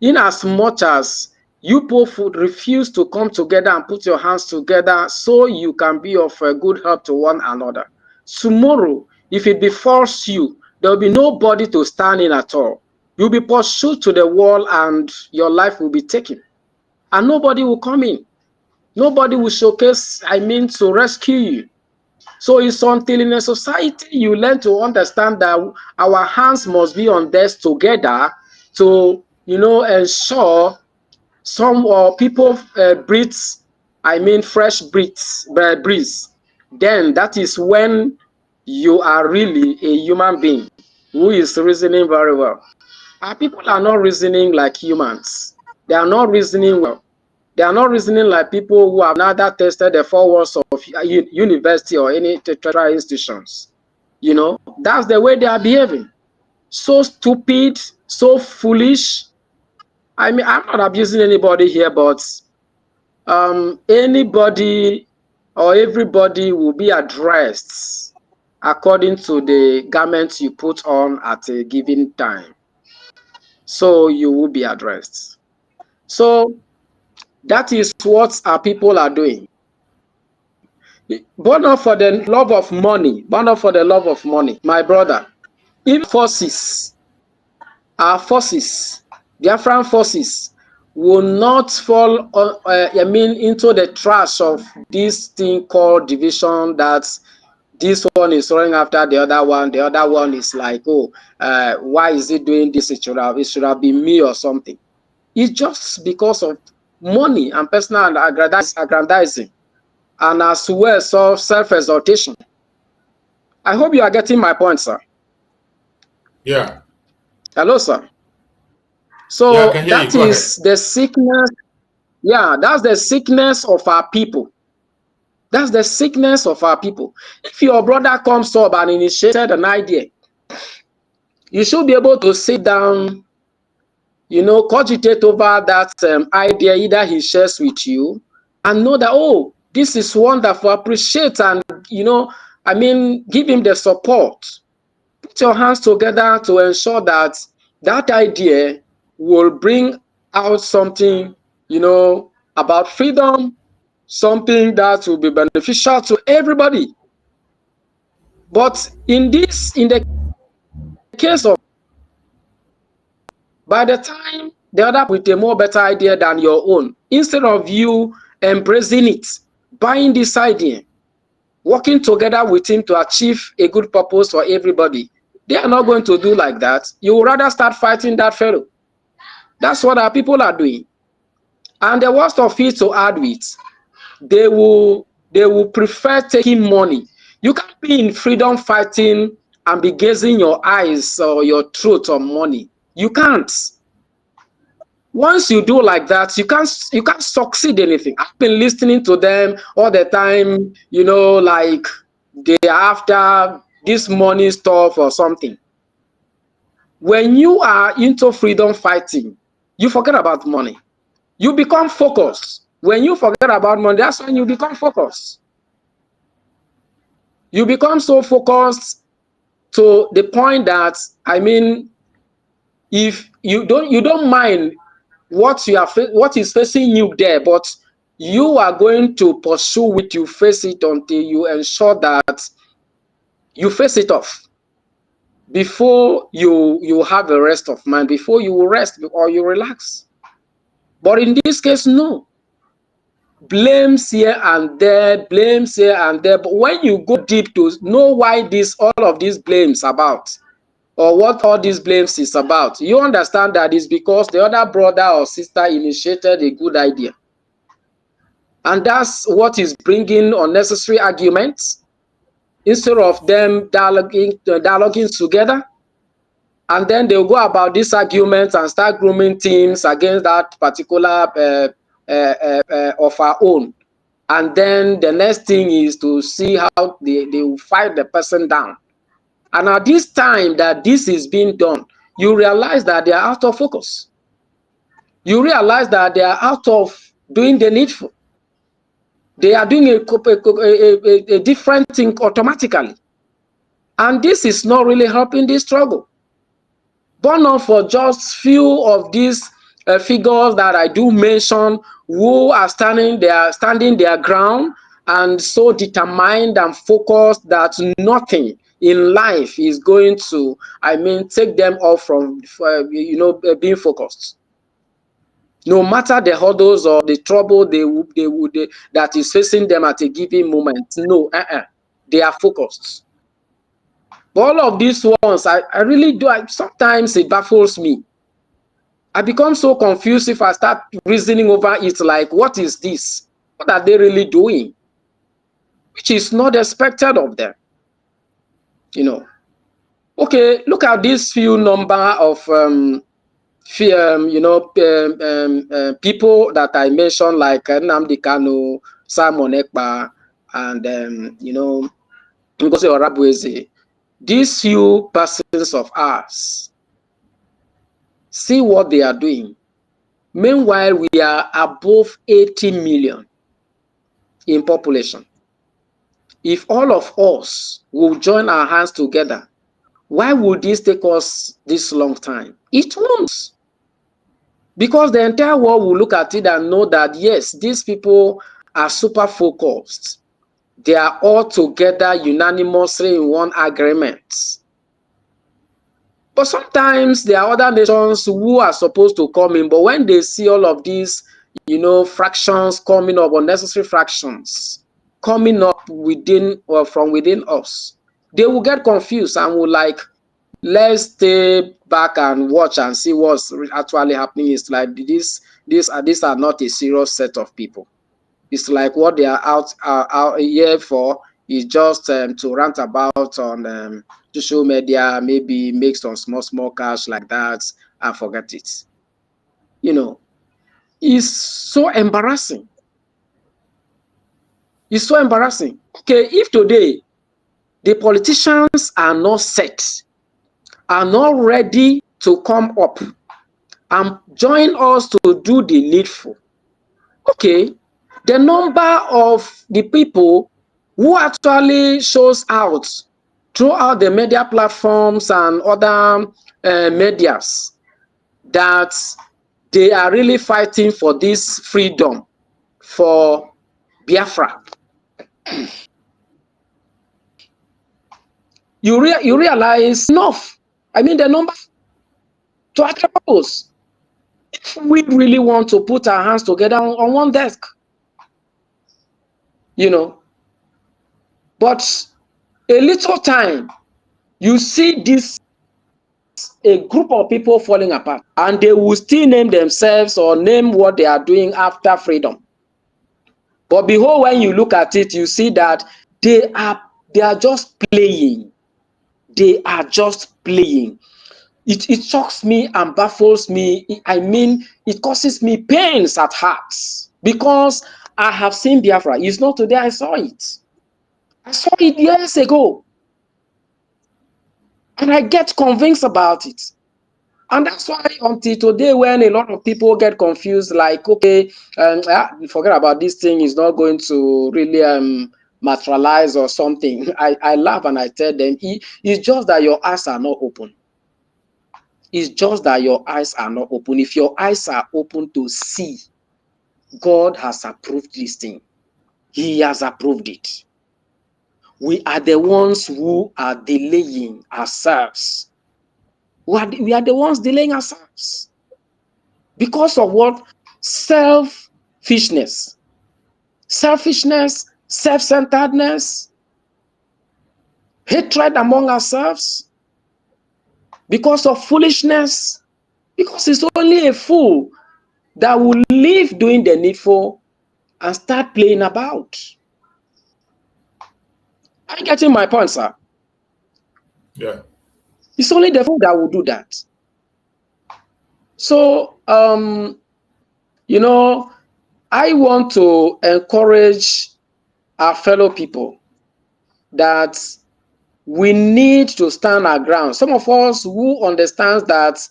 in as much as you both would refuse to come together and put your hands together so you can be of a good help to one another, tomorrow, if it befalls you, there will be nobody to stand in at all. You'll be pursued to the wall and your life will be taken. And nobody will come in. Nobody will showcase, to rescue you. So it's until in a society you learn to understand that our hands must be on this together to, ensure some people breathe, fresh breeze. Then that is when you are really a human being who is reasoning very well. Our people are not reasoning like humans. They are not reasoning well. They are not reasoning like people who have neither tested the 4 walls of university or any tertiary institutions. That's the way they are behaving. So stupid, so foolish. I'm not abusing anybody here, but anybody or everybody will be addressed according to the garments you put on at a given time. So you will be addressed. So that is what our people are doing. But not for the love of money, my brother. If our forces, Biafran forces, will not fall into the trash of this thing called division, that this one is running after the other one is like, oh, why is he doing this? It should have been me or something. It's just because of money and personal aggrandizing, and as well self-exaltation. I hope you are getting my point, sir. Yeah. Hello, sir. So yeah, I can hear that you. is the sickness. Yeah, that's the sickness of our people. That's the sickness of our people. If your brother comes up and initiated an idea, you should be able to sit down, cogitate over that idea either he shares with you, and know that, oh, this is wonderful, appreciate, and give him the support. Put your hands together to ensure that that idea will bring out something, about freedom, something that will be beneficial to everybody. But in the case of, by the time the other with a more better idea than your own, instead of you embracing it, buying this idea, working together with him to achieve a good purpose for everybody, they are not going to do like that. You will rather start fighting that fellow. That's what our people are doing. And the worst of it to add with, they will prefer taking money. You can't be in freedom fighting and be gazing your eyes or your throat on money. You can't. Once you do like that, you can't succeed anything. I've been listening to them all the time, like they are after this money stuff or something. When you are into freedom fighting, you forget about money. You become focused. When you forget about money, that's when you become focused. You become so focused to the point that, if you don't mind what is facing you there, but you are going to pursue it, you face it until you ensure that you face it off before you have a rest of mind, before you will rest or you relax. But in this case, no. Blames here and there, but when you go deep to know why all of these blames about, or what all these blames is about, you understand that it's because the other brother or sister initiated a good idea. And that's what is bringing unnecessary arguments instead of them dialoguing together. And then they'll go about this argument and start grooming teams against that particular of our own. And then the next thing is to see how they will fight the person down. And at this time that this is being done, you realize that they are out of focus. You realize that they are out of doing the needful. They are doing a different thing automatically. And this is not really helping this struggle. But not for just few of these figures that I do mention who are standing their ground and so determined and focused that nothing in life is going to, take them off from, being focused. No matter the hurdles or the trouble that is facing them at a given moment, no, they are focused. But all of these ones, I really do. Sometimes it baffles me. I become so confused if I start reasoning over it. Like, what is this? What are they really doing? Which is not expected of them. Okay, look at this few number of people that I mentioned, like Nnamdi Kanu, Simon Ekpa, and Ngozi Orabueze. These few persons of ours, see what they are doing. Meanwhile, we are above 80 million in population. If all of us will join our hands together, why would this take us this long time? It won't. Because the entire world will look at it and know that, yes, these people are super focused. They are all together unanimously in one agreement. But sometimes there are other nations who are supposed to come in, but when they see all of these, fractions coming up, unnecessary fractions coming up within or from within us, they will get confused and will like, let's stay back and watch and see what's actually happening. It's like these are not a serious set of people. It's like what they are out here for is just to rant about on social media, maybe make some small cash like that and forget it. It's so embarrassing. It's so embarrassing. Okay, if today the politicians are not set, are not ready to come up and join us to do the needful, okay, the number of the people who actually shows out throughout the media platforms and other medias that they are really fighting for this freedom for Biafra. You realize enough. The number to actually purpose. If we really want to put our hands together on one desk, but a little time, you see a group of people falling apart, and they will still name themselves or name what they are doing after freedom. But behold, when you look at it, you see that they are just playing. They are just playing. It shocks me and baffles me. It causes me pains at heart because I have seen Biafra. It's not today I saw it. I saw it years ago. And I get convinced about it. And that's why until today, when a lot of people get confused, like, okay, forget about this thing, is not going to really materialize or something. I laugh and I tell them, it's just that your eyes are not open. It's just that your eyes are not open. If your eyes are open to see, God has approved this thing. He has approved it. We are the ones who are delaying ourselves. We are the ones delaying ourselves. Because of what? Selfishness. Selfishness, self-centeredness, hatred among ourselves. Because of foolishness. Because it's only a fool that will live doing the needful and start playing about. Are you getting my point, sir? Yeah. It's only the fool that will do that. So, you know, I want to encourage our fellow people that we need to stand our ground. Some of us who understand that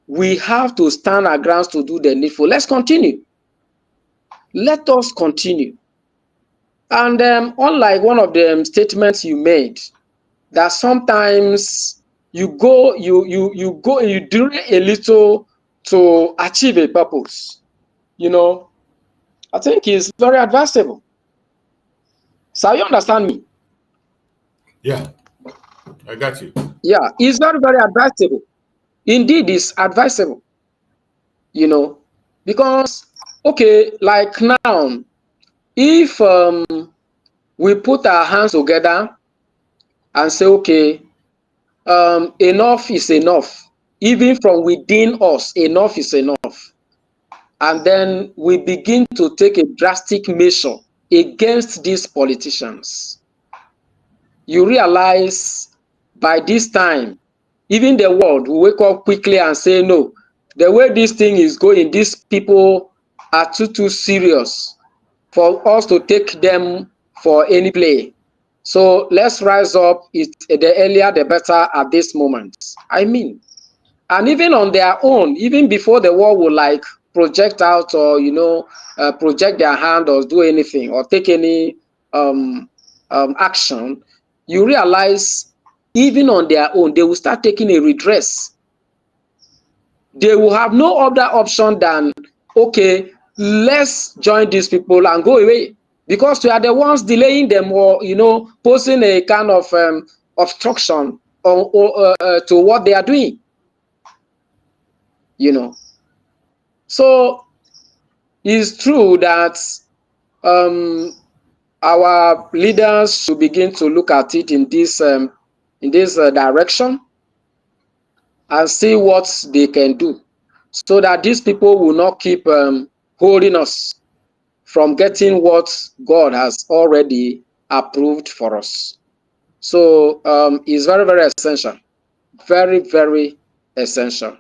we have to stand our grounds to do the needful. Let's continue. Let us continue. And unlike one of the statements you made, that sometimes you do a little to achieve a purpose. You know, I think it's very advisable. So you understand me? Yeah, I got you. Yeah, it's very, very advisable. Indeed, it's advisable. You know, because okay, like now, if we put our hands together and say, okay, enough is enough, even from within us, enough is enough, and then we begin to take a drastic measure against these politicians, you realize by this time, even the world will wake up quickly and say, no, the way this thing is going, these people are too serious for us to take them for any play. So let's rise up. The earlier the better at this moment. I mean, and even on their own, even before the war will like project out or project their hand or do anything or take any action, you realize even on their own they will start taking a redress. They will have no other option than, okay, let's join these people and go away, because we are the ones delaying them or posing a kind of obstruction to what they are doing. So it's true that our leaders should begin to look at it in this direction and see what they can do, so that these people will not keep holding us from getting what God has already approved for us. So it's very, very essential. Very, very essential.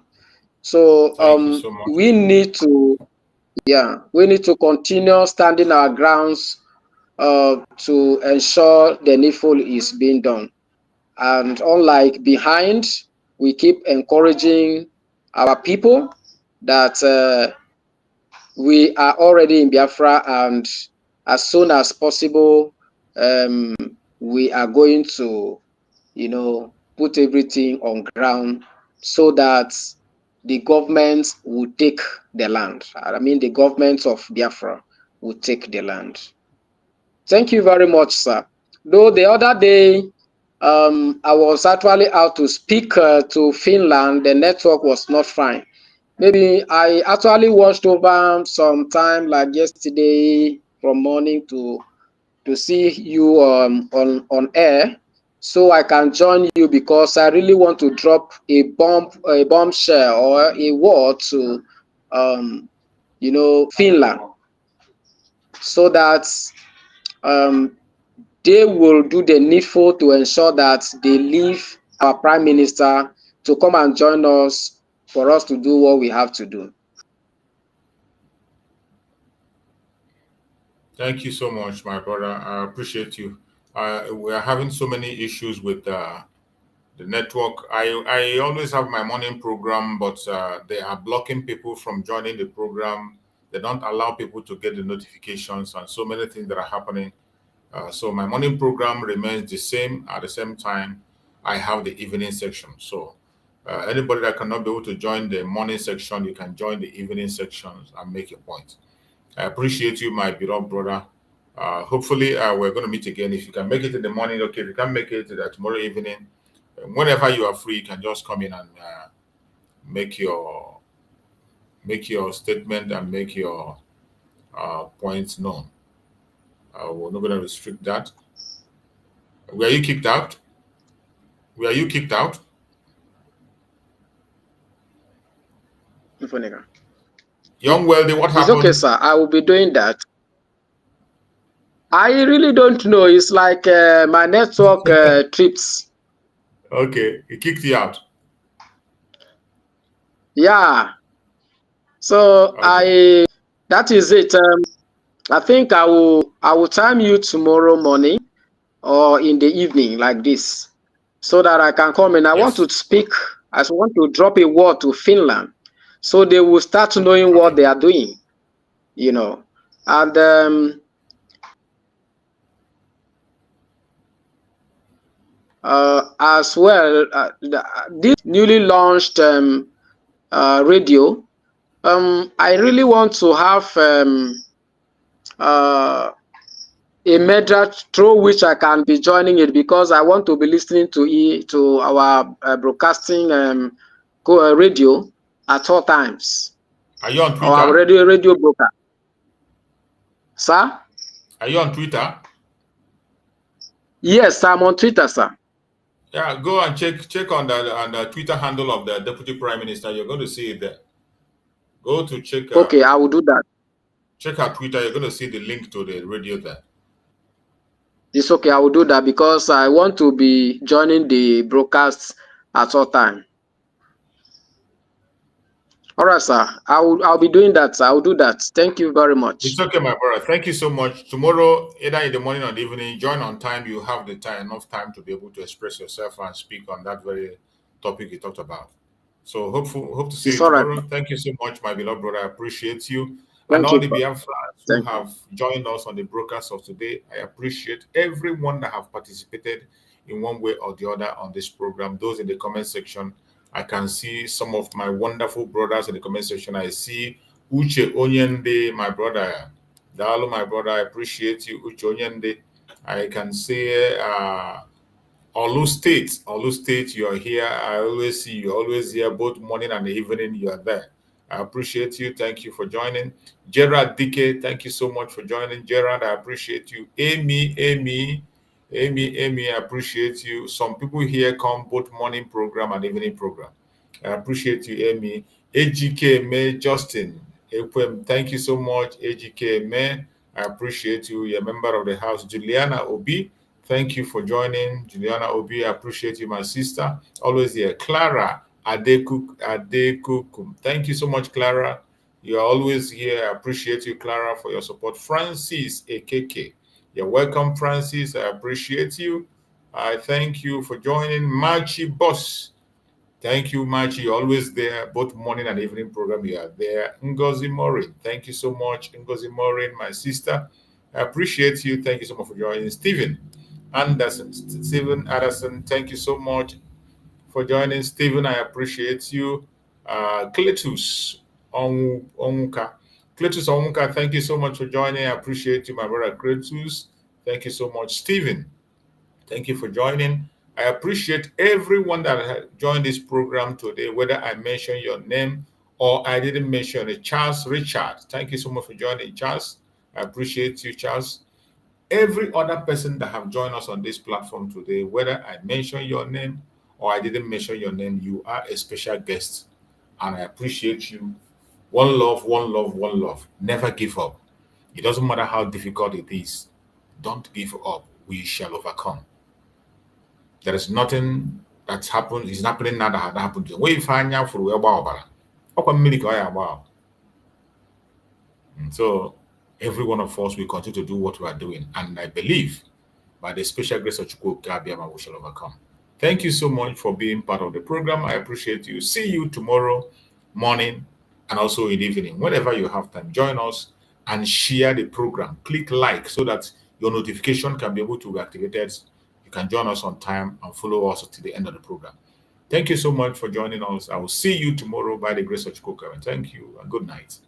So Thank you so much. we need to continue standing our grounds to ensure the needful is being done. And unlike behind, we keep encouraging our people that we are already in Biafra, and as soon as possible, we are going to, put everything on ground so that the government will take the land. I mean, the government of Biafra will take the land. Thank you very much, sir. Though the other day, I was actually out to speak to Finland, the network was not fine. Maybe I actually watched over some time, like yesterday from morning to see you on air, so I can join you, because I really want to drop a bombshell or a word to Finland, so that they will do the needful to ensure that they leave our prime minister to come and join us for us to do what we have to do. Thank you so much, my brother. I appreciate you. We are having so many issues with the network. I always have my morning program, but they are blocking people from joining the program. They don't allow people to get the notifications, and so many things that are happening. So my morning program remains the same. At the same time, I have the evening section. So anybody that cannot be able to join the morning section, you can join the evening sections and make your point. I appreciate you, my beloved brother. Hopefully, we're going to meet again. If you can make it in the morning, okay. If you can make it tomorrow evening, whenever you are free, you can just come in and make your statement and make your points known. We're not going to restrict that. Were you kicked out? Were you kicked out? Young Wealthy, what happened? It's okay, sir. I will be doing that. I really don't know. It's like my network trips. Okay, he kicked you out. Yeah. So Okay. that is it. I think I will time you tomorrow morning or in the evening like this, so that I can come in. I want Yes. to speak. I want to drop a word to Finland, so they will start knowing what Okay. they are doing. You know, and as well, this newly launched radio. I really want to have uh, a media through which I can be joining it, because I want to be listening to our broadcasting radio at all times. Are you on Or our Twitter? radio broadcast. Sir? Are you on Twitter? Yes, I'm on Twitter, sir. Yeah, go and check on the Twitter handle of the Deputy Prime Minister. You're going to see it there. Go to check. Okay, I will do that. Check our Twitter. You're going to see the link to the radio there. It's okay, I will do that, because I want to be joining the broadcasts at all time. All right, sir. I'll be doing that, sir. I'll do that. Thank you very much. It's okay, my brother. Thank you so much. Tomorrow, either in the morning or the evening, join on time. You have the time, enough time to be able to express yourself and speak on that very topic you talked about. So hope to see you tomorrow. Right. Thank you so much, my beloved brother. I appreciate you. And all the Biafrans who have joined us on the broadcast of today. I appreciate everyone that have participated in one way or the other on this program. Those in the comment section, I can see some of my wonderful brothers in the comment section. I see Uche Onyende, my brother. Dalo, my brother, I appreciate you, Uche Onyende. I can see Olu State, you are here. I always see you, always here, both morning and evening, you are there. I appreciate you. Thank you for joining. Gerard Dike, thank you so much for joining. Gerard, I appreciate you. Amy, I appreciate you. Some people here come both morning program and evening program. I appreciate you, Amy. AGK May Justin, thank you so much, AGK May. I appreciate you. You're a member of the house. Juliana Obi, thank you for joining. Juliana Obi, I appreciate you, my sister. Always here. Clara Adekukum. Thank you so much, Clara. You're always here. I appreciate you, Clara, for your support. Francis AKK. You're welcome, Francis. I appreciate you. I thank you for joining. Machi Boss. Thank you, Machi. You're always there, both morning and evening program. You are there. Ngozi Morin. Thank you so much, Ngozi Morin, my sister. I appreciate you. Thank you so much for joining. Steven Anderson, thank you so much for joining. Stephen, I appreciate you. Cletus Onwuka. Thank you so much for joining. I appreciate you, my brother Cletus. Thank you so much. Stephen, thank you for joining. I appreciate everyone that has joined this program today, whether I mentioned your name or I didn't mention it. Charles Richard, thank you so much for joining, Charles. I appreciate you, Charles. Every other person that have joined us on this platform today, whether I mention your name or I didn't mention your name, you are a special guest, and I appreciate you. One love, one love, one love. Never give up. It doesn't matter how difficult it is. Don't give up. We shall overcome. There is nothing that's happened, is happening now that had happened. We find out for so every one of us will continue to do what we are doing, and I believe by the special grace of Chukwu, we shall overcome. Thank you so much for being part of the program. I appreciate you. See you tomorrow morning and also in the evening. Whenever you have time, join us and share the program. Click like so that your notification can be able to be activated. You can join us on time and follow us to the end of the program. Thank you so much for joining us. I will see you tomorrow by the grace of Chukwu. Thank you and good night.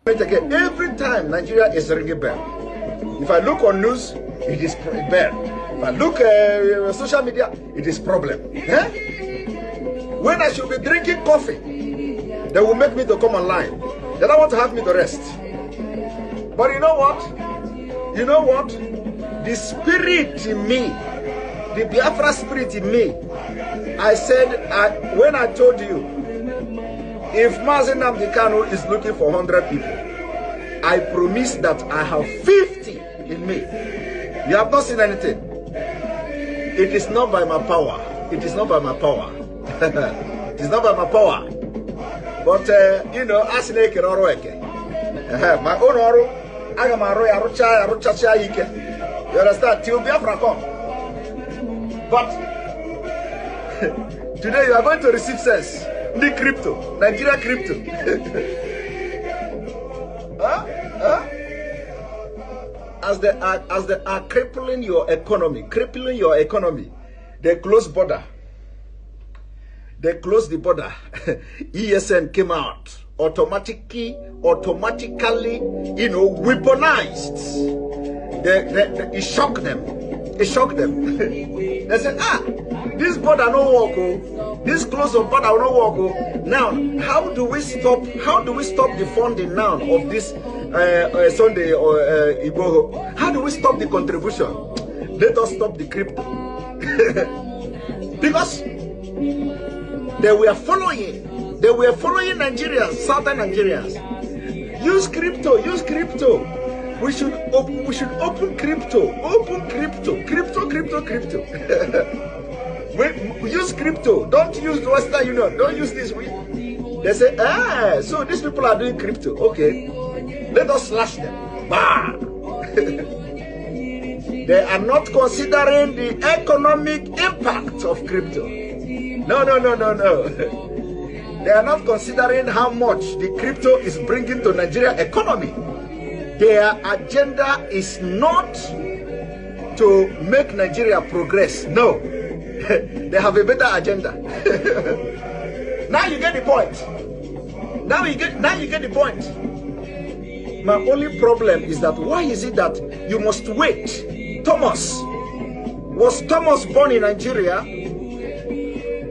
Again, every time Nigeria is ringing bell. If I look on news, it is bell. If I look social media, it is problem. When I should be drinking coffee, they will make me to come online. They don't want to have me to rest. But you know what? You know what? The spirit in me, the Biafra spirit in me, I said, when I told you, if Mazi Nnamdi Kanu is looking for 100 people, I promise that I have 50 in me. You have not seen anything. It is not by my power. It is not by my power. It is not by my power. But you know, as my own oru, I am a royal rucha. You understand? Till Biafra come. But today you are going to receive sense. The crypto, Nigeria crypto. As they are crippling your economy, they close border. They close the border. ESN came out automatically, you know, weaponized. It shocked them. It shocked them. They said, this border no work. Oh. This close of border no work. Oh. Now, how do we stop the funding now of this Sunday or Igbo? How do we stop the contribution? Let us stop the crypto. Because they were following Nigerians, southern Nigerians. Use crypto. We should open crypto. Use crypto. Don't use the Western Union. Don't use this. They say, so these people are doing crypto. Okay, let us slash them. Bah. They are not considering the economic impact of crypto. No. They are not considering how much the crypto is bringing to Nigeria economy. Their agenda is not to make Nigeria progress. No. They have a better agenda. Now you get the point. Now you get the point. My only problem is that why is it that you must wait? Was Thomas born in Nigeria?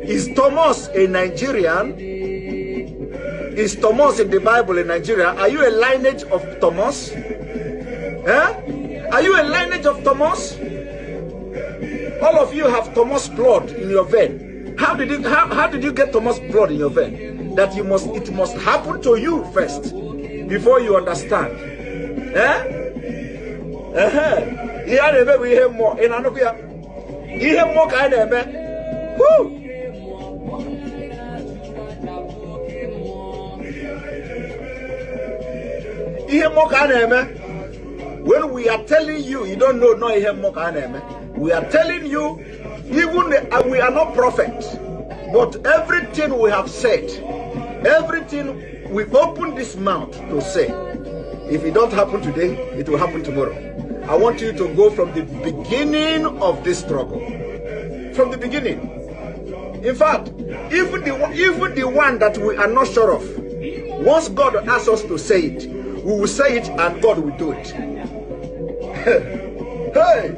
Is Thomas a Nigerian? Is Thomas in the Bible in Nigeria? Are you a lineage of Thomas? Are you a lineage of Thomas? All of you have Thomas blood in your vein. How did you get Thomas blood in your vein? That it must happen to you first before you understand. We hear more in Anokia. You hear more kind of man. Woo! When we are telling you, you don't know, we are telling you, even we are not prophets, but everything we have said, everything we open this mouth to say, if it don't happen today, it will happen tomorrow. I want you to go from the beginning of this struggle. From the beginning. In fact, even the one that we are not sure of, once God asks us to say it, we will say it and God will do it. Hey!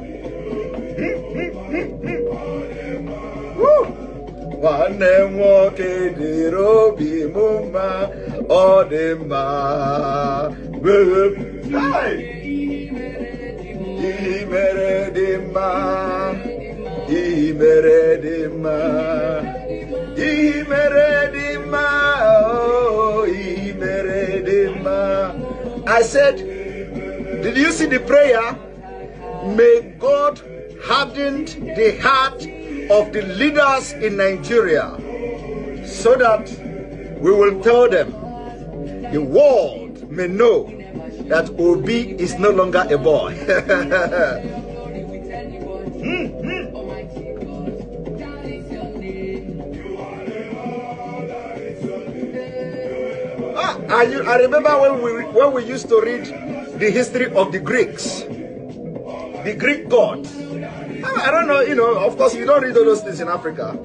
Woo! I said, did you see the prayer? May God harden the heart of the leaders in Nigeria so that we will tell them, the world may know that Obi is no longer a boy. I remember when we used to read the history of the Greeks, the Greek god. I don't know, you know, of course you don't read all those things in Africa.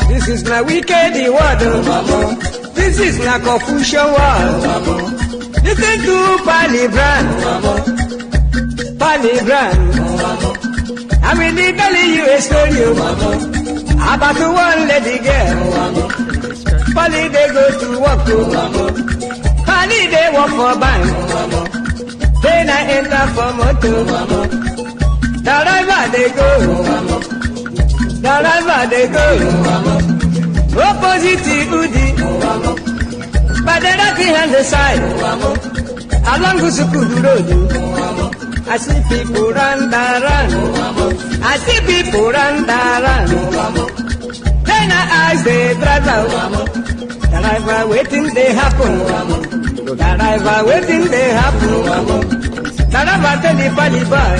This is my wicked word. This is not Confucian war. Listen to Biafran. I will tell you a story about one lady girl. Polly they go to work. Polly they work for bank. Then I enter for motor. Wherever they go. Opposite Udi. But the right hand the side. Along the Sukudu road. I see people run. I see people run. Then I ask the driver, waiting they happen. Waiting they happen. Driver tell the Palibai,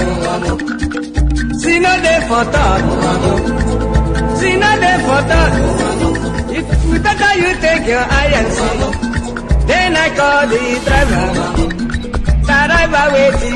see no day for thought. See no day for thought. If better you take your eye and see. Then I call the driver. Driver waiting.